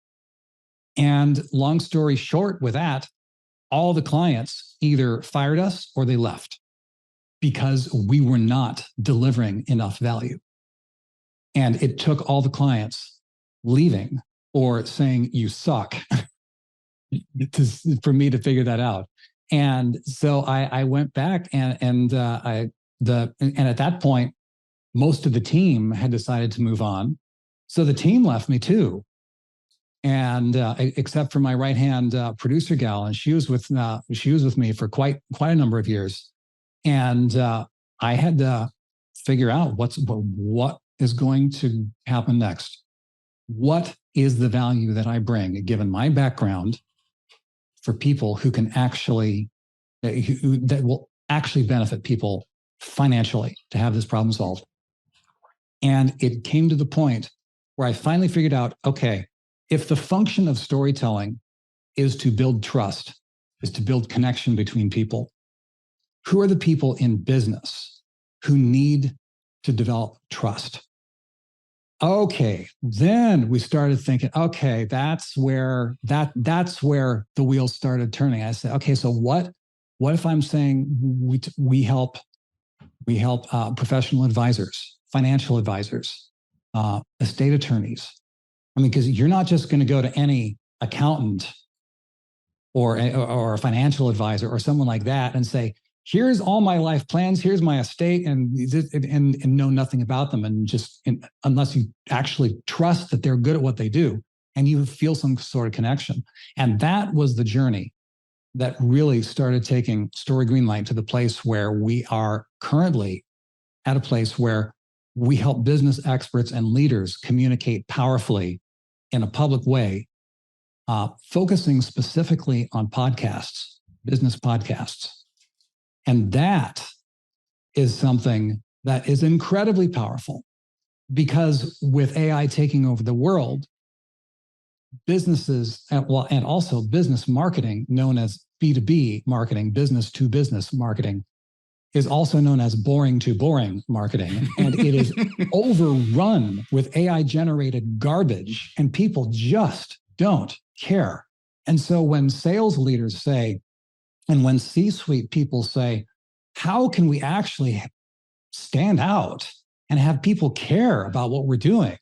And long story short, with that, all the clients either fired us or they left because we were not delivering enough value. And it took all the clients leaving or saying, you suck, for me to figure that out. And so I went back and at that point, most of the team had decided to move on. So the team left me too. And except for my right-hand producer gal, and she was with me for quite a number of years. And I had to figure out what is going to happen next. What is the value that I bring, given my background, for people who can actually, that will actually benefit people financially to have this problem solved? And it came to the point where I finally figured out, okay, if the function of storytelling is to build trust, is to build connection between people, who are the people in business who need to develop trust? Okay, then we started thinking, okay, that's where the wheels started turning. I said, okay, so what if I'm saying we help professional advisors, financial advisors, estate attorneys? I mean, because you're not just going to go to any accountant or a financial advisor or someone like that and say, here's all my life plans, here's my estate, and know nothing about them, unless you actually trust that they're good at what they do and you feel some sort of connection. And that was the journey that really started taking Story Greenlight to the place where we are currently, at a place where we help business experts and leaders communicate powerfully in a public way, focusing specifically on podcasts, business podcasts. And that is something that is incredibly powerful, because with AI taking over the world, businesses, and also business marketing, known as B2B marketing, business to business marketing, is also known as boring to boring marketing. And it is overrun with AI generated garbage, and people just don't care. And so when sales leaders say, and when C-suite people say, how can we actually stand out and have people care about what we're doing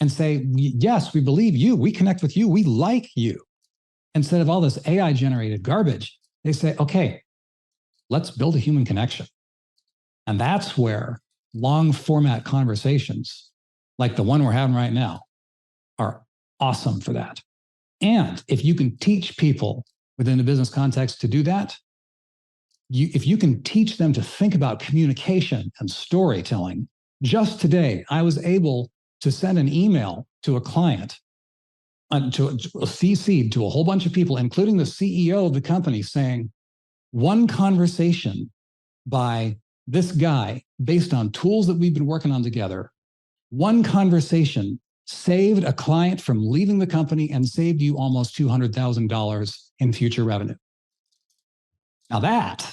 and say, yes, we believe you, we connect with you, we like you, instead of all this AI generated garbage, they say, okay, let's build a human connection. And that's where long format conversations like the one we're having right now are awesome for that. And if you can teach people within the business context to do that, if you can teach them to think about communication and storytelling. Just today, I was able to send an email to a client, to CC to a whole bunch of people, including the CEO of the company, saying, one conversation by this guy based on tools that we've been working on together, one conversation saved a client from leaving the company and saved you almost $200,000 in future revenue. Now that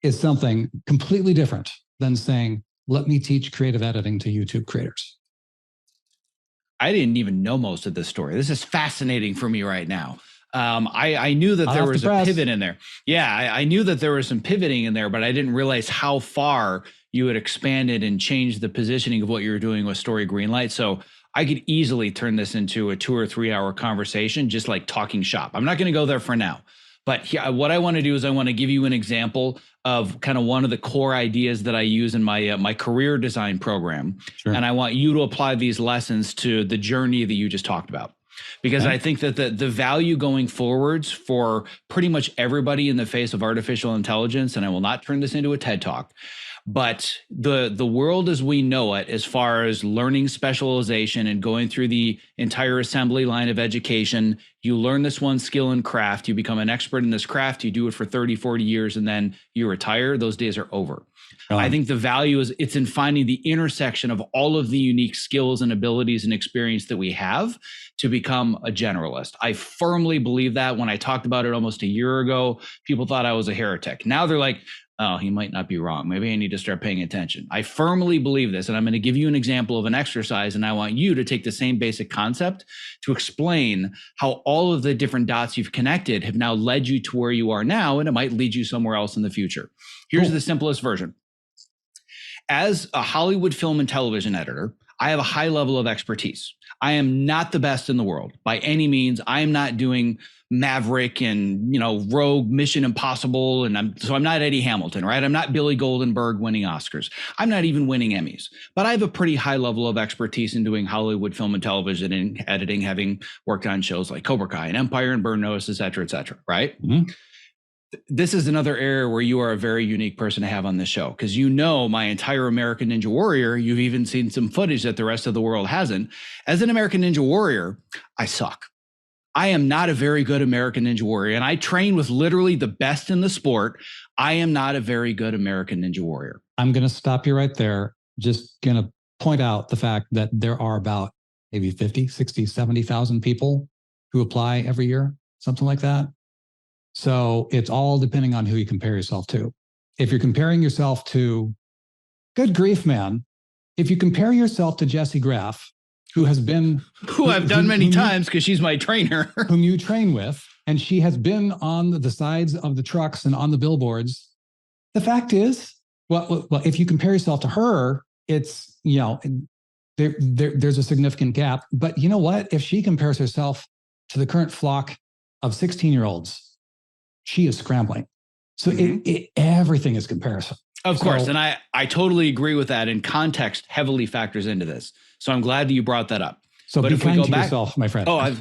is something completely different than saying, let me teach creative editing to YouTube creators. I didn't even know most of this story. This is fascinating for me right now. I knew that there was a pivot in there. Yeah, I knew that there was some pivoting in there, but I didn't realize how far you had expanded and changed the positioning of what you were doing with Story Greenlight. So I could easily turn this into a 2 or 3 hour conversation, just like talking shop. I'm not going to go there for now. But what I want to do is I want to give you an example of kind of one of the core ideas that I use in my my career design program. Sure. And I want you to apply these lessons to the journey that you just talked about. Because I think that the value going forwards for pretty much everybody in the face of artificial intelligence, and I will not turn this into a TED Talk, but the world as we know it, as far as learning specialization and going through the entire assembly line of education, you learn this one skill and craft, you become an expert in this craft, you do it for 30, 40 years, and then you retire. Those days are over. I think the value is it's in finding the intersection of all of the unique skills and abilities and experience that we have to become a generalist. I firmly believe that. When I talked about it almost a year ago, people thought I was a heretic. Now they're like, oh, he might not be wrong. Maybe I need to start paying attention. I firmly believe this, and I'm going to give you an example of an exercise, and I want you to take the same basic concept to explain how all of the different dots you've connected have now led you to where you are now, and it might lead you somewhere else in the future. Here's the simplest version. As a Hollywood film and television editor, I have a high level of expertise. I am not the best in the world by any means. I am not doing Maverick and, Rogue, Mission Impossible. And I'm not Eddie Hamilton, right? I'm not Billy Goldenberg winning Oscars. I'm not even winning Emmys, but I have a pretty high level of expertise in doing Hollywood film and television and editing, having worked on shows like Cobra Kai and Empire and Burn Notice, et cetera, right? Mm-hmm. This is another area where you are a very unique person to have on this show, because my entire American Ninja Warrior. You've even seen some footage that the rest of the world hasn't. As an American Ninja Warrior, I suck. I am not a very good American Ninja Warrior, and I train with literally the best in the sport. I am not a very good American Ninja Warrior. I'm going to stop you right there. Just going to point out the fact that there are about maybe 50, 60, 70,000 people who apply every year, something like that. So it's all depending on who you compare yourself to. If you're comparing yourself to, good grief, man, if you compare yourself to Jessie Graff, who has been... Who I've done many times because she's my trainer. Whom you train with, and she has been on the sides of the trucks and on the billboards. The fact is, well, if you compare yourself to her, it's, there's a significant gap. But you know what? If she compares herself to the current flock of 16-year-olds, she is scrambling. So everything is comparison. Of course. And I totally agree with that. And context heavily factors into this. So I'm glad that you brought that up. So but if we go back, yourself, my friend. Oh,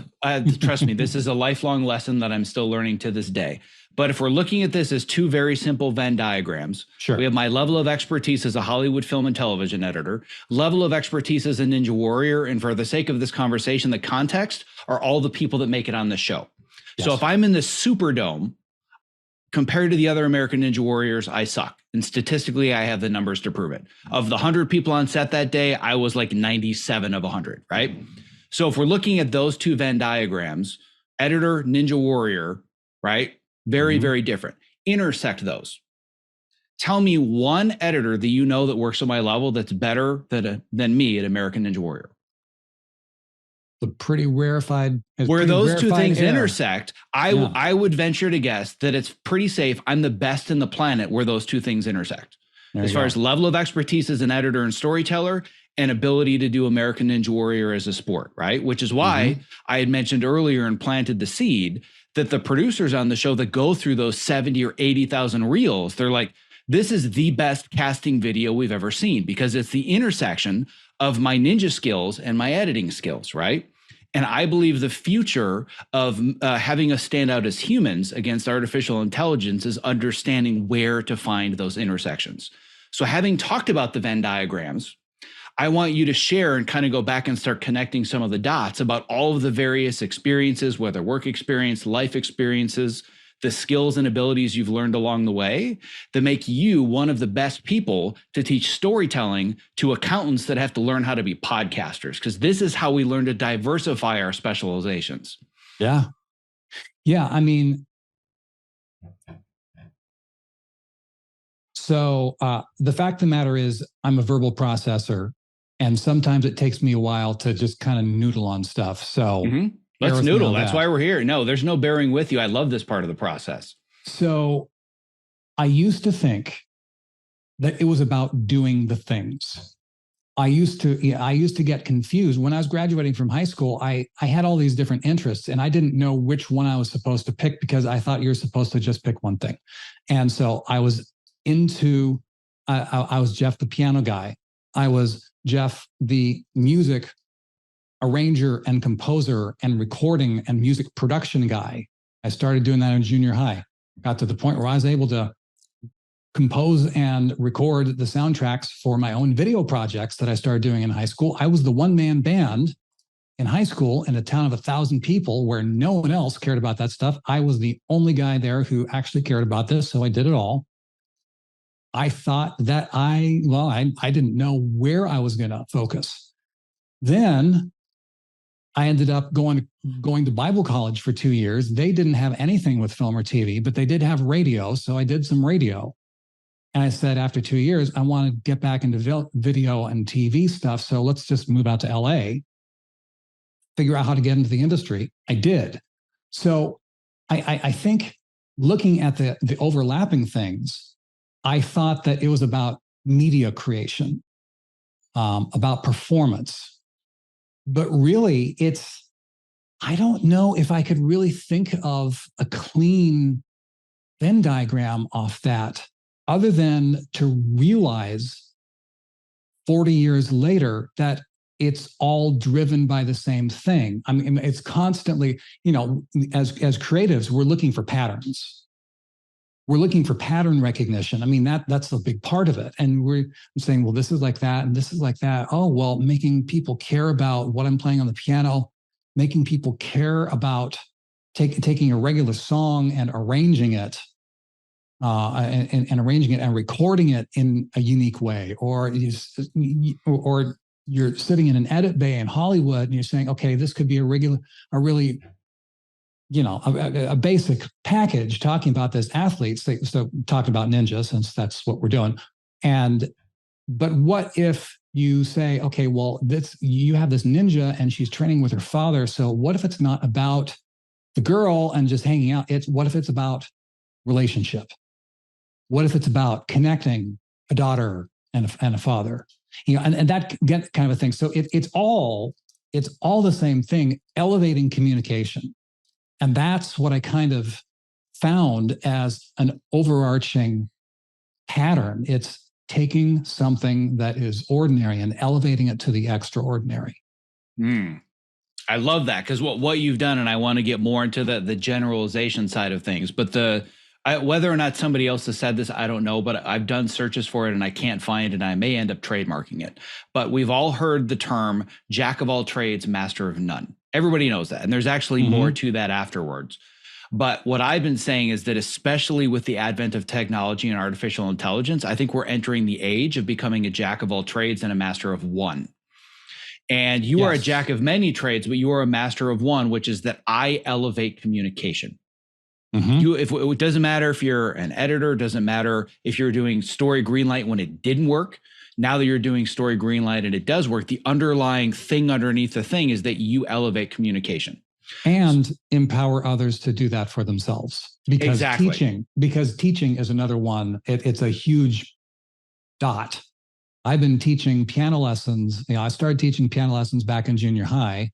trust me, this is a lifelong lesson that I'm still learning to this day. But if we're looking at this as two very simple Venn diagrams, sure. We have my level of expertise as a Hollywood film and television editor, level of expertise as a Ninja Warrior. And for the sake of this conversation, the context are all the people that make it on the show. Yes. So if I'm in the Superdome, compared to the other American Ninja Warriors, I suck. And statistically, I have the numbers to prove it. Of the 100 people on set that day, I was like 97 of 100, right? So if we're looking at those two Venn diagrams, editor, Ninja Warrior, right? Very, very different. Intersect those. Tell me one editor that that works on my level that's better than me at American Ninja Warrior. The pretty rarefied. Where those two things intersect, I would venture to guess that it's pretty safe. I'm the best in the planet where those two things intersect. As far as level of expertise as an editor and storyteller and ability to do American Ninja Warrior as a sport, right? Which is why I had mentioned earlier and planted the seed that the producers on the show that go through those 70 or 80,000 reels, they're like, this is the best casting video we've ever seen because it's the intersection of my ninja skills and my editing skills, right? And I believe the future of having us stand out as humans against artificial intelligence is understanding where to find those intersections. So having talked about the Venn diagrams, I want you to share and kind of go back and start connecting some of the dots about all of the various experiences, whether work experience, life experiences, the skills and abilities you've learned along the way that make you one of the best people to teach storytelling to accountants that have to learn how to be podcasters, because this is how we learn to diversify our specializations. Yeah. Yeah. I mean, so the fact of the matter is I'm a verbal processor, and sometimes it takes me a while to just kind of noodle on stuff. So let's noodle. That's why we're here. No, there's no bearing with you. I love this part of the process. So I used to think that it was about doing the things. I used to get confused. When I was graduating from high school, I had all these different interests, and I didn't know which one I was supposed to pick because I thought you're supposed to just pick one thing. And so I was I was Jeff, the piano guy. I was Jeff, the music arranger and composer and recording and music production guy. I started doing that in junior high. Got to the point where I was able to compose and record the soundtracks for my own video projects that I started doing in high school. I was the one-man band in high school in a town of 1,000 people where no one else cared about that stuff. I was the only guy there who actually cared about this, so I did it all. I thought that I didn't know where I was going to focus. Then I ended up going to Bible college for 2 years. They didn't have anything with film or TV, but they did have radio. So I did some radio. And I said, after 2 years, I want to get back into video and TV stuff. So let's just move out to LA, figure out how to get into the industry. I did. So I think looking at the overlapping things, I thought that it was about media creation, about performance. But really, I don't know if I could really think of a clean Venn diagram off that, other than to realize 40 years later that it's all driven by the same thing. I mean, it's constantly, as creatives, we're looking for patterns. We're looking for pattern recognition. I mean, that's a big part of it. And we're saying, well, this is like that, and this is like that. Oh, well, making people care about what I'm playing on the piano, making people care about taking a regular song and arranging it, and arranging it and recording it in a unique way, or you're sitting in an edit bay in Hollywood and you're saying, okay, this could be a really a basic package talking about this athlete. So talking about ninja, since that's what we're doing. But what if you say, okay, well, you have this ninja and she's training with her father. So what if it's not about the girl and just hanging out? What if it's about relationship? What if it's about connecting a daughter and a father? And that kind of a thing. So it's all the same thing, elevating communication. And that's what I kind of found as an overarching pattern. It's taking something that is ordinary and elevating it to the extraordinary. I love that, because what you've done, and I want to get more into the generalization side of things, but whether or not somebody else has said this, I don't know, but I've done searches for it and I can't find it, and I may end up trademarking it. But we've all heard the term jack of all trades, master of none. Everybody knows that. And there's actually more to that afterwards. But what I've been saying is that, especially with the advent of technology and artificial intelligence, I think we're entering the age of becoming a jack of all trades and a master of one. And you are a jack of many trades, but you are a master of one, which is that I elevate communication. It doesn't matter if you're an editor, it doesn't matter if you're doing Story Greenlight when it didn't work. Now that you're doing Story Greenlight and it does work, the underlying thing underneath the thing is that you elevate communication and empower others to do that for themselves. Because teaching is another one. It's a huge dot. I've been teaching piano lessons. I started teaching piano lessons back in junior high,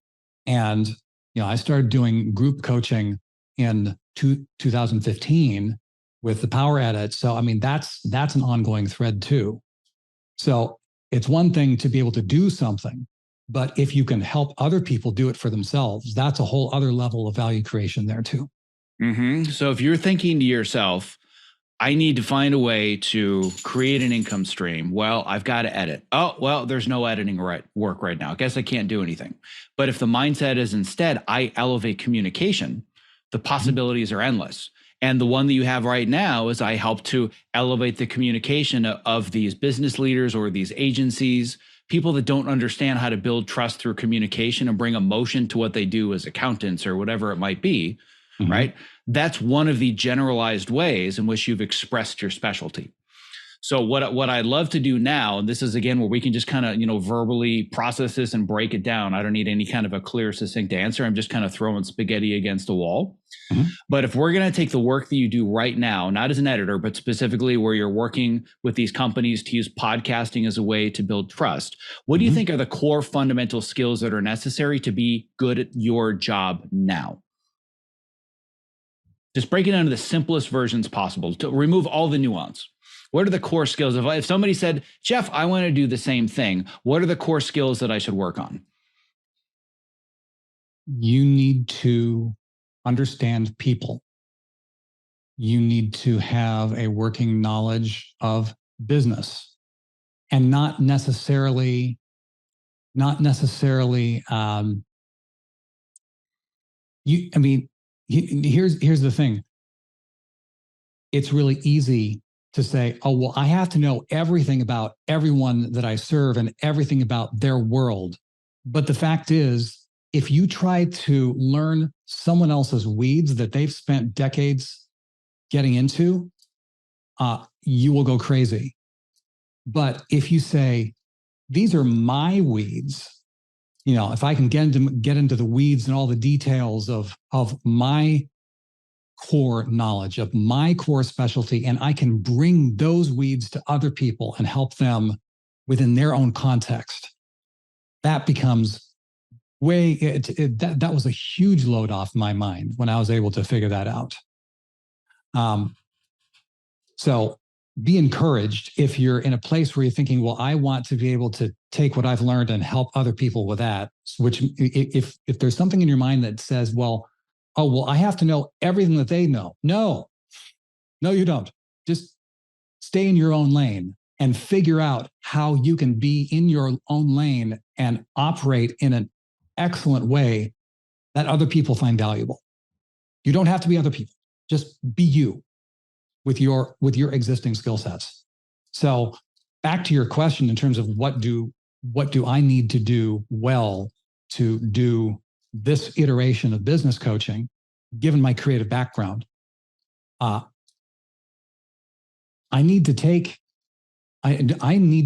and I started doing group coaching in 2015 with the power edit. So I mean, that's an ongoing thread too. So it's one thing to be able to do something, but if you can help other people do it for themselves, that's a whole other level of value creation there too. So if you're thinking to yourself, I need to find a way to create an income stream. Well, I've got to edit. Oh, well, there's no editing work right now. I guess I can't do anything. But if the mindset is instead, I elevate communication, the possibilities are endless. And the one that you have right now is I help to elevate the communication of these business leaders or these agencies, people that don't understand how to build trust through communication and bring emotion to what they do as accountants or whatever it might be, right? That's one of the generalized ways in which you've expressed your specialty. So what I'd love to do now, and this is again where we can just kind of, verbally process this and break it down. I don't need any kind of a clear, succinct answer. I'm just kind of throwing spaghetti against the wall. But if we're going to take the work that you do right now, not as an editor, but specifically where you're working with these companies to use podcasting as a way to build trust, what do you think are the core fundamental skills that are necessary to be good at your job now? Just break it down to the simplest versions possible to remove all the nuance. What are the core skills? If somebody said, Jeff, I want to do the same thing, what are the core skills that I should work on? You need to understand people. You need to have a working knowledge of business, and not necessarily here's the thing. It's really easy to say, oh, well, I have to know everything about everyone that I serve and everything about their world. But the fact is, if you try to learn someone else's weeds that they've spent decades getting into, you will go crazy. But if you say, these are my weeds, if I can get into the weeds and all the details of my core knowledge, of my core specialty, and I can bring those weeds to other people and help them within their own context, that becomes that was a huge load off my mind when I was able to figure that out. So be encouraged if you're in a place where you're thinking, well, I want to be able to take what I've learned and help other people with that, which if there's something in your mind that says, well, I have to know everything that they know. No, you don't. Just stay in your own lane and figure out how you can be in your own lane and operate in an excellent way that other people find valuable. You don't have to be other people. Just be you with your existing skill sets. So back to your question in terms of what do I need to do well to do this iteration of business coaching, given my creative background. I need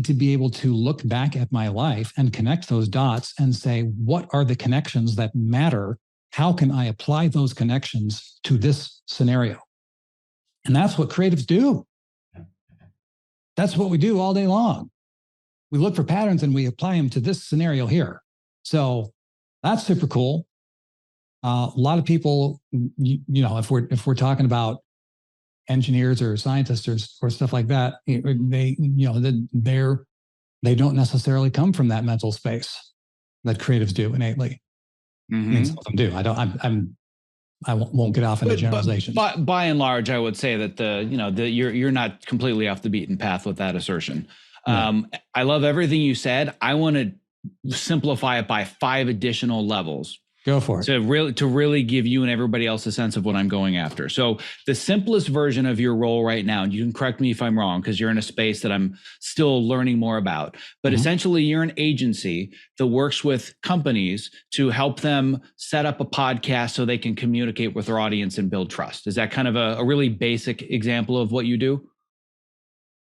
to be able to look back at my life and connect those dots and say, what are the connections that matter? How can I apply those connections to this scenario? And that's what creatives do. That's what we do all day long. We look for patterns and we apply them to this scenario here. So that's super cool. A lot of people, if we're talking about engineers or scientists or stuff like that, they don't necessarily come from that mental space that creatives do innately. Mm-hmm. I mean, some of them do. I won't get off into generalizations. But by and large, I would say that you're not completely off the beaten path with that assertion. Yeah. I love everything you said. I want to simplify it by 5 additional levels. Go for it. To really give you and everybody else a sense of what I'm going after. So the simplest version of your role right now, and you can correct me if I'm wrong, because you're in a space that I'm still learning more about, but essentially you're an agency that works with companies to help them set up a podcast so they can communicate with their audience and build trust. Is that kind of a really basic example of what you do?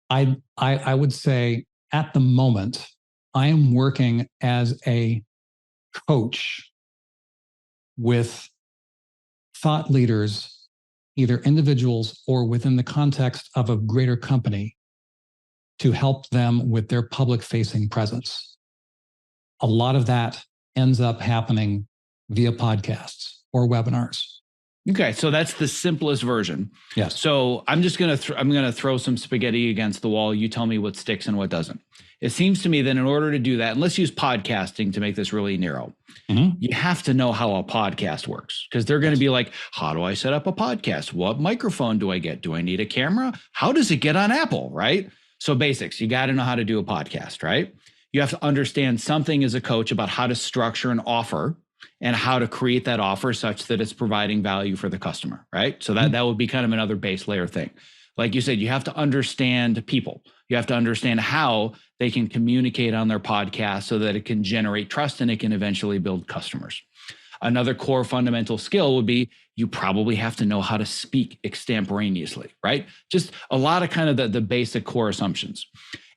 I would say at the moment, I am working as a coach with thought leaders, either individuals or within the context of a greater company, to help them with their public-facing presence. A lot of that ends up happening via podcasts or webinars. Okay, so that's the simplest version. Yes. So I'm just going to throw some spaghetti against the wall. You tell me what sticks and what doesn't. It seems to me that in order to do that, and let's use podcasting to make this really narrow, you have to know how a podcast works, because they're going to be like, how do I set up a podcast? What microphone do I get? Do I need a camera? How does it get on Apple, right? So basics, you got to know how to do a podcast, right? You have to understand something as a coach about how to structure an offer and how to create that offer such that it's providing value for the customer, right? So that would be kind of another base layer thing. Like you said, you have to understand people. You have to understand how they can communicate on their podcast so that it can generate trust and it can eventually build customers. Another core fundamental skill would be you probably have to know how to speak extemporaneously, right? Just a lot of kind of the basic core assumptions.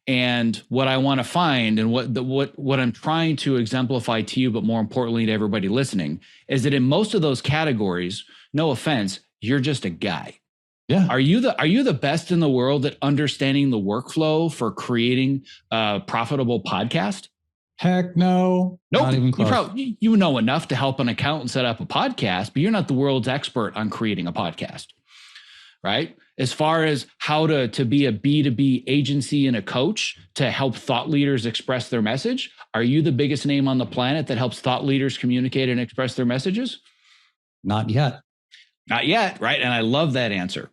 And what I want to find, and what I'm trying to exemplify to you, but more importantly to everybody listening, is that in most of those categories, no offense, you're just a guy. Yeah. Are you the best in the world at understanding the workflow for creating a profitable podcast? Heck no. Nope. Not even close. You know enough to help an accountant set up a podcast, but you're not the world's expert on creating a podcast, right? As far as how to be a B2B agency and a coach to help thought leaders express their message, are you the biggest name on the planet that helps thought leaders communicate and express their messages? Not yet. Not yet, right? And I love that answer.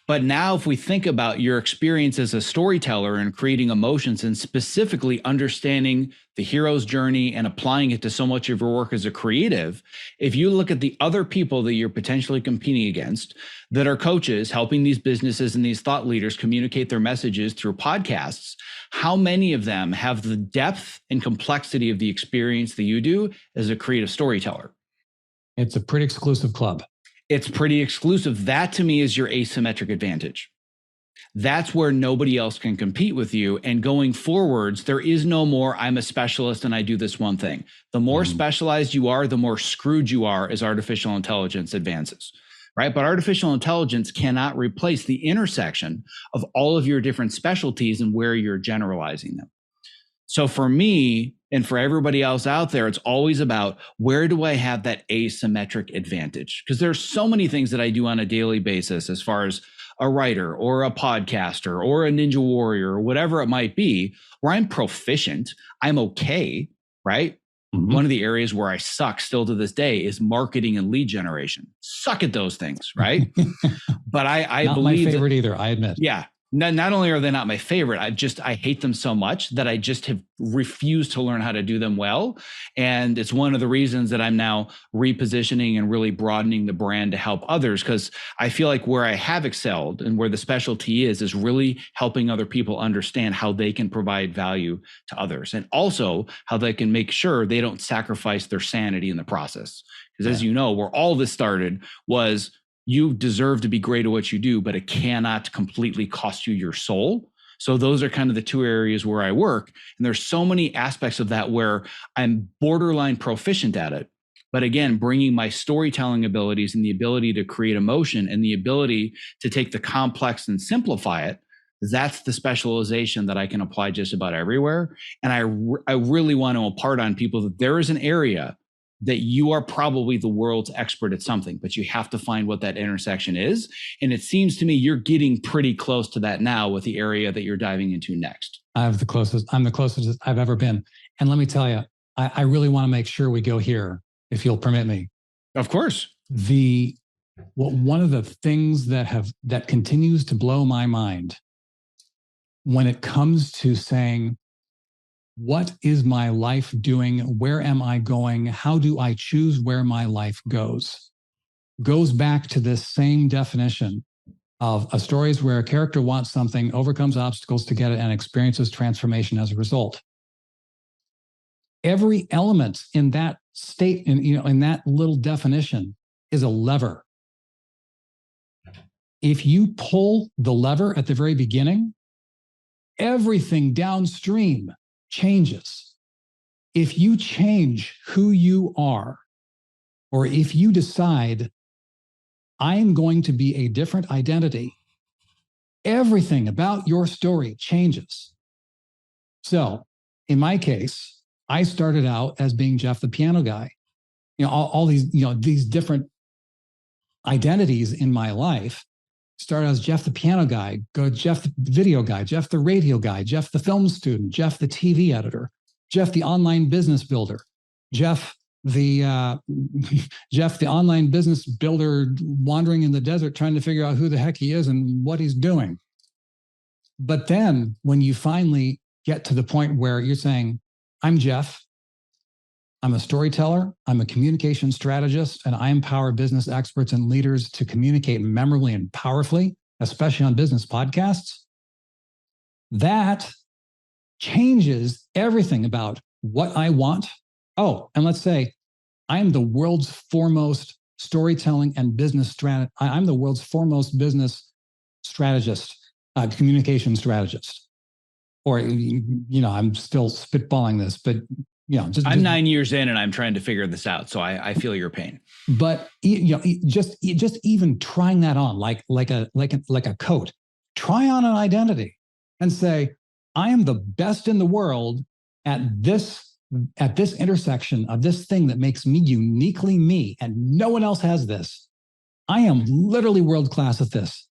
But now if we think about your experience as a storyteller and creating emotions and specifically understanding the hero's journey and applying it to so much of your work as a creative, if you look at the other people that you're potentially competing against that are coaches helping these businesses and these thought leaders communicate their messages through podcasts, how many of them have the depth and complexity of the experience that you do as a creative storyteller? It's a pretty exclusive club. It's pretty exclusive. That to me is your asymmetric advantage. That's where nobody else can compete with you. And going forwards, there is no more, I'm a specialist and I do this one thing. The more specialized you are, the more screwed you are as artificial intelligence advances, right? But artificial intelligence cannot replace the intersection of all of your different specialties and where you're generalizing them. So for me, and for everybody else out there, it's always about where do I have that asymmetric advantage? Because there's so many things that I do on a daily basis as far as a writer or a podcaster or a ninja warrior or whatever it might be, where I'm proficient, I'm okay, right? Mm-hmm. One of the areas where I suck still to this day is marketing and lead generation. Suck at those things, right? But I not believe my favorite either, I admit. Yeah. Not only are they not my favorite, I hate them so much that I just have refused to learn how to do them well. And it's one of the reasons that I'm now repositioning and really broadening the brand to help others, because I feel like where I have excelled and where the specialty is really helping other people understand how they can provide value to others, and also how they can make sure they don't sacrifice their sanity in the process. Because as you know, where all this started was, you deserve to be great at what you do, but it cannot completely cost you your soul. So those are kind of the two areas where I work. And there's so many aspects of that where I'm borderline proficient at it. But again, bringing my storytelling abilities and the ability to create emotion and the ability to take the complex and simplify it, that's the specialization that I can apply just about everywhere. And I really want to impart on people that there is an area that you are probably the world's expert at something, but you have to find what that intersection is. And it seems to me you're getting pretty close to that now with the area that you're diving into next. I'm the closest I've ever been. And let me tell you, I really want to make sure we go here, if you'll permit me. Of course. One of the things that continues to blow my mind when it comes to saying, what is my life doing? Where am I going? How do I choose where my life goes? Goes back to this same definition of a story is where a character wants something, overcomes obstacles to get it, and experiences transformation as a result. Every element in that state, in that little definition, is a lever. If you pull the lever at the very beginning, everything downstream changes. If you change who you are, or if you decide, I'm going to be a different identity, everything about your story changes. So in my case, I started out as being Jeff the piano guy. All these, these different identities in my life started as Jeff the piano guy, go Jeff the video guy, Jeff the radio guy, Jeff the film student, Jeff the TV editor, Jeff the online business builder, Jeff the online business builder wandering in the desert trying to figure out who the heck he is and what he's doing. But then when you finally get to the point where you're saying, I'm Jeff, I'm a storyteller, I'm a communication strategist, and I empower business experts and leaders to communicate memorably and powerfully, especially on business podcasts. That changes everything about what I want. Oh, and let's say I'm the world's foremost storytelling and business strategist. I'm the world's foremost business strategist, communication strategist. Or, I'm still spitballing this, but I'm 9 years in and I'm trying to figure this out. So I feel your pain. But just even trying that on, like a coat, try on an identity and say, I am the best in the world at this intersection of this thing that makes me uniquely me, and no one else has this. I am literally world-class at this.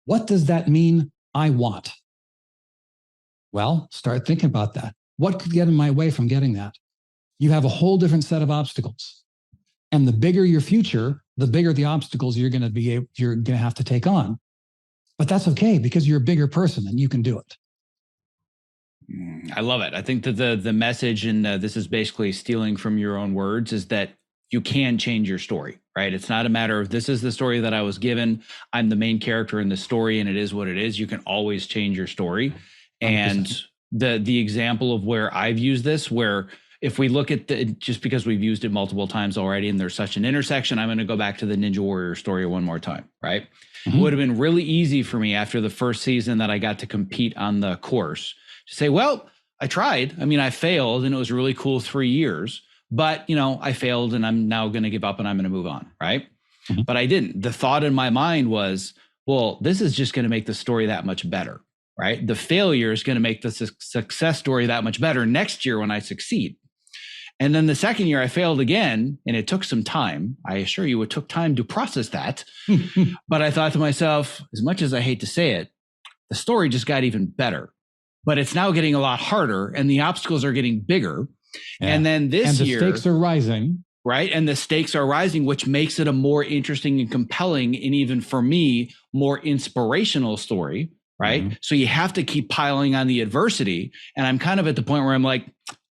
What does that mean I want? Well, start thinking about that. What could get in my way from getting that? You have a whole different set of obstacles. And the bigger your future, the bigger the obstacles you're going to have to take on. But that's okay because you're a bigger person and you can do it. I love it. I think that the message, and this is basically stealing from your own words, is that you can change your story, right? It's not a matter of this is the story that I was given. I'm the main character in the story and it is what it is. You can always change your story. 100%. And the example of where I've used this, where if we look at just because we've used it multiple times already and there's such an intersection, I'm going to go back to the Ninja Warrior story one more time, right? Mm-hmm. It would have been really easy for me after the first season that I got to compete on the course to say, well, I tried. I mean, I failed and it was a really cool 3 years. But, I failed and I'm now going to give up and I'm going to move on. Right. Mm-hmm. But I didn't. The thought in my mind was, well, this is just going to make the story that much better. Right. The failure is going to make the success story that much better next year when I succeed. And then the second year I failed again, and it took some time. I assure you it took time to process that. But I thought to myself, as much as I hate to say it, the story just got even better. But it's now getting a lot harder and the obstacles are getting bigger. Yeah. And then this year, the stakes are rising. Right. And the stakes are rising, which makes it a more interesting and compelling, and even for me, more inspirational story. Right. Mm-hmm. So you have to keep piling on the adversity. And I'm kind of at the point where I'm like,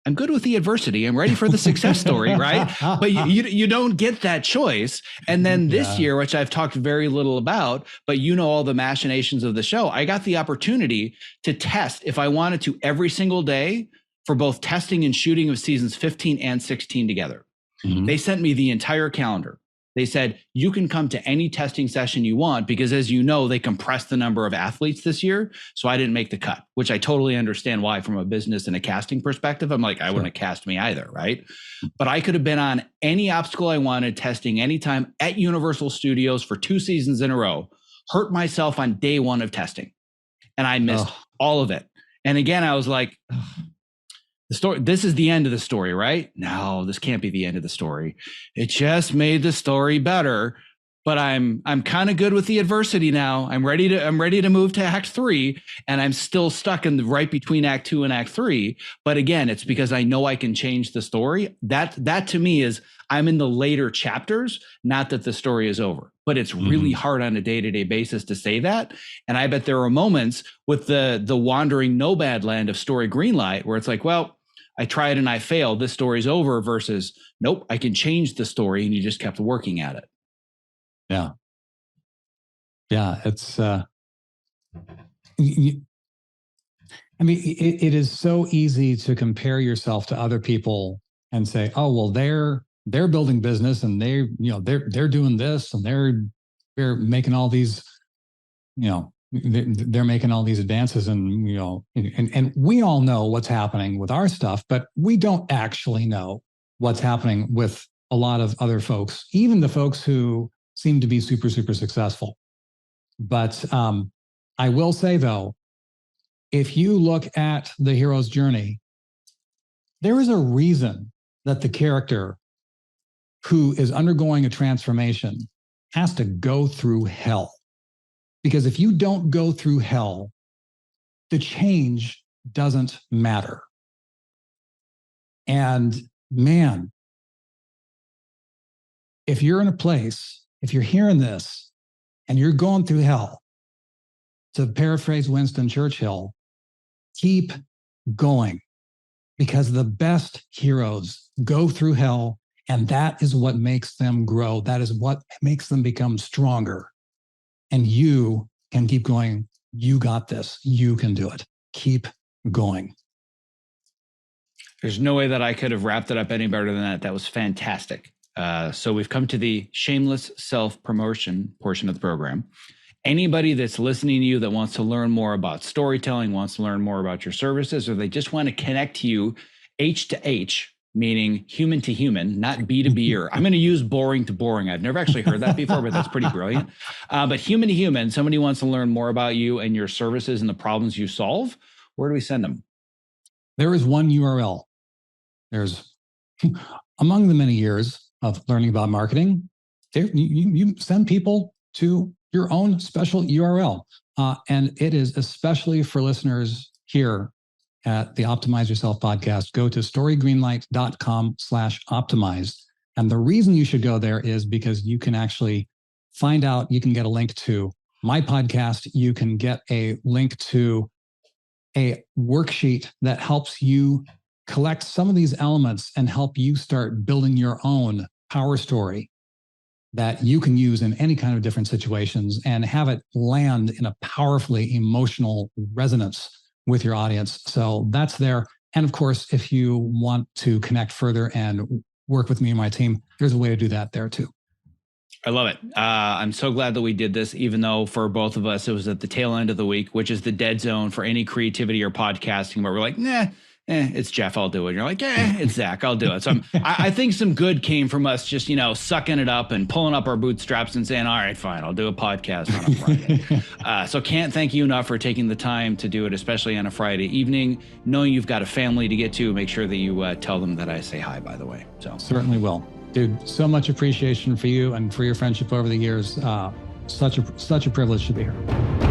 I'm good with the adversity. I'm ready for the success story. Right. But you don't get that choice. And then this year, which I've talked very little about, but all the machinations of the show, I got the opportunity to test if I wanted to every single day for both testing and shooting of seasons 15 and 16 together. Mm-hmm. They sent me the entire calendar. They said, you can come to any testing session you want because, as you know, they compressed the number of athletes this year. So I didn't make the cut, which I totally understand why from a business and a casting perspective. I'm like, I wouldn't have cast me either, right? But I could have been on any obstacle I wanted, testing anytime at Universal Studios for 2 seasons in a row, hurt myself on day 1 of testing. And I missed all of it. And again, I was like, the story, this is the end of the story, right? No, this can't be the end of the story. It just made the story better, but I'm kind of good with the adversity now. I'm ready to move to Act 3, and I'm still stuck in right between Act 2 and Act 3. But again, it's because I know I can change the story. That to me is I'm in the later chapters, not that the story is over. But it's really hard on a day-to-day basis to say that. And I bet there are moments with the wandering no-bad land of Story Greenlight where it's like, well, I tried and I failed. This story's over versus, nope, I can change the story, and you just kept working at it. Yeah. Yeah. It's, it is so easy to compare yourself to other people and say, oh, well, they're building business and they're doing this and they're making all these, they're making all these advances and we all know what's happening with our stuff, but we don't actually know what's happening with a lot of other folks, even the folks who seem to be super, super successful. But I will say, though, if you look at the hero's journey, there is a reason that the character who is undergoing a transformation has to go through hell. Because if you don't go through hell, the change doesn't matter. And man, if you're in a place, if you're hearing this and you're going through hell, to paraphrase Winston Churchill, keep going, because the best heroes go through hell, and that is what makes them grow. That is what makes them become stronger. And you can keep going. You got this. You can do it. Keep going. There's no way that I could have wrapped it up any better than that. That was fantastic. So we've come to the shameless self-promotion portion of the program. Anybody that's listening to you that wants to learn more about storytelling, wants to learn more about your services, or they just want to connect to you H to H, meaning human to human, not B to B, or I'm going to use boring to boring. I've never actually heard that before, but that's pretty brilliant. But human to human, somebody wants to learn more about you and your services and the problems you solve. Where do we send them? There is one URL. There's, among the many years of learning about marketing, you send people to your own special URL. And it is especially for listeners here at the Optimize Yourself podcast. Go to storygreenlight.com/optimize. And the reason you should go there is because you can actually find out, you can get a link to my podcast, you can get a link to a worksheet that helps you collect some of these elements and help you start building your own power story that you can use in any kind of different situations and have it land in a powerfully emotional resonance with your audience. So that's there. And of course, if you want to connect further and work with me and my team, there's a way to do that there too. I love it. I'm so glad that we did this, even though for both of us, it was at the tail end of the week, which is the dead zone for any creativity or podcasting where we're like, it's Jeff, I'll do it. And you're like, it's Zack, I'll do it. So I think some good came from us just, sucking it up and pulling up our bootstraps and saying, all right, fine, I'll do a podcast on a Friday. So can't thank you enough for taking the time to do it, especially on a Friday evening. Knowing you've got a family to get to, make sure that you tell them that I say hi, by the way. So certainly will. Dude, so much appreciation for you and for your friendship over the years. Such a privilege to be here.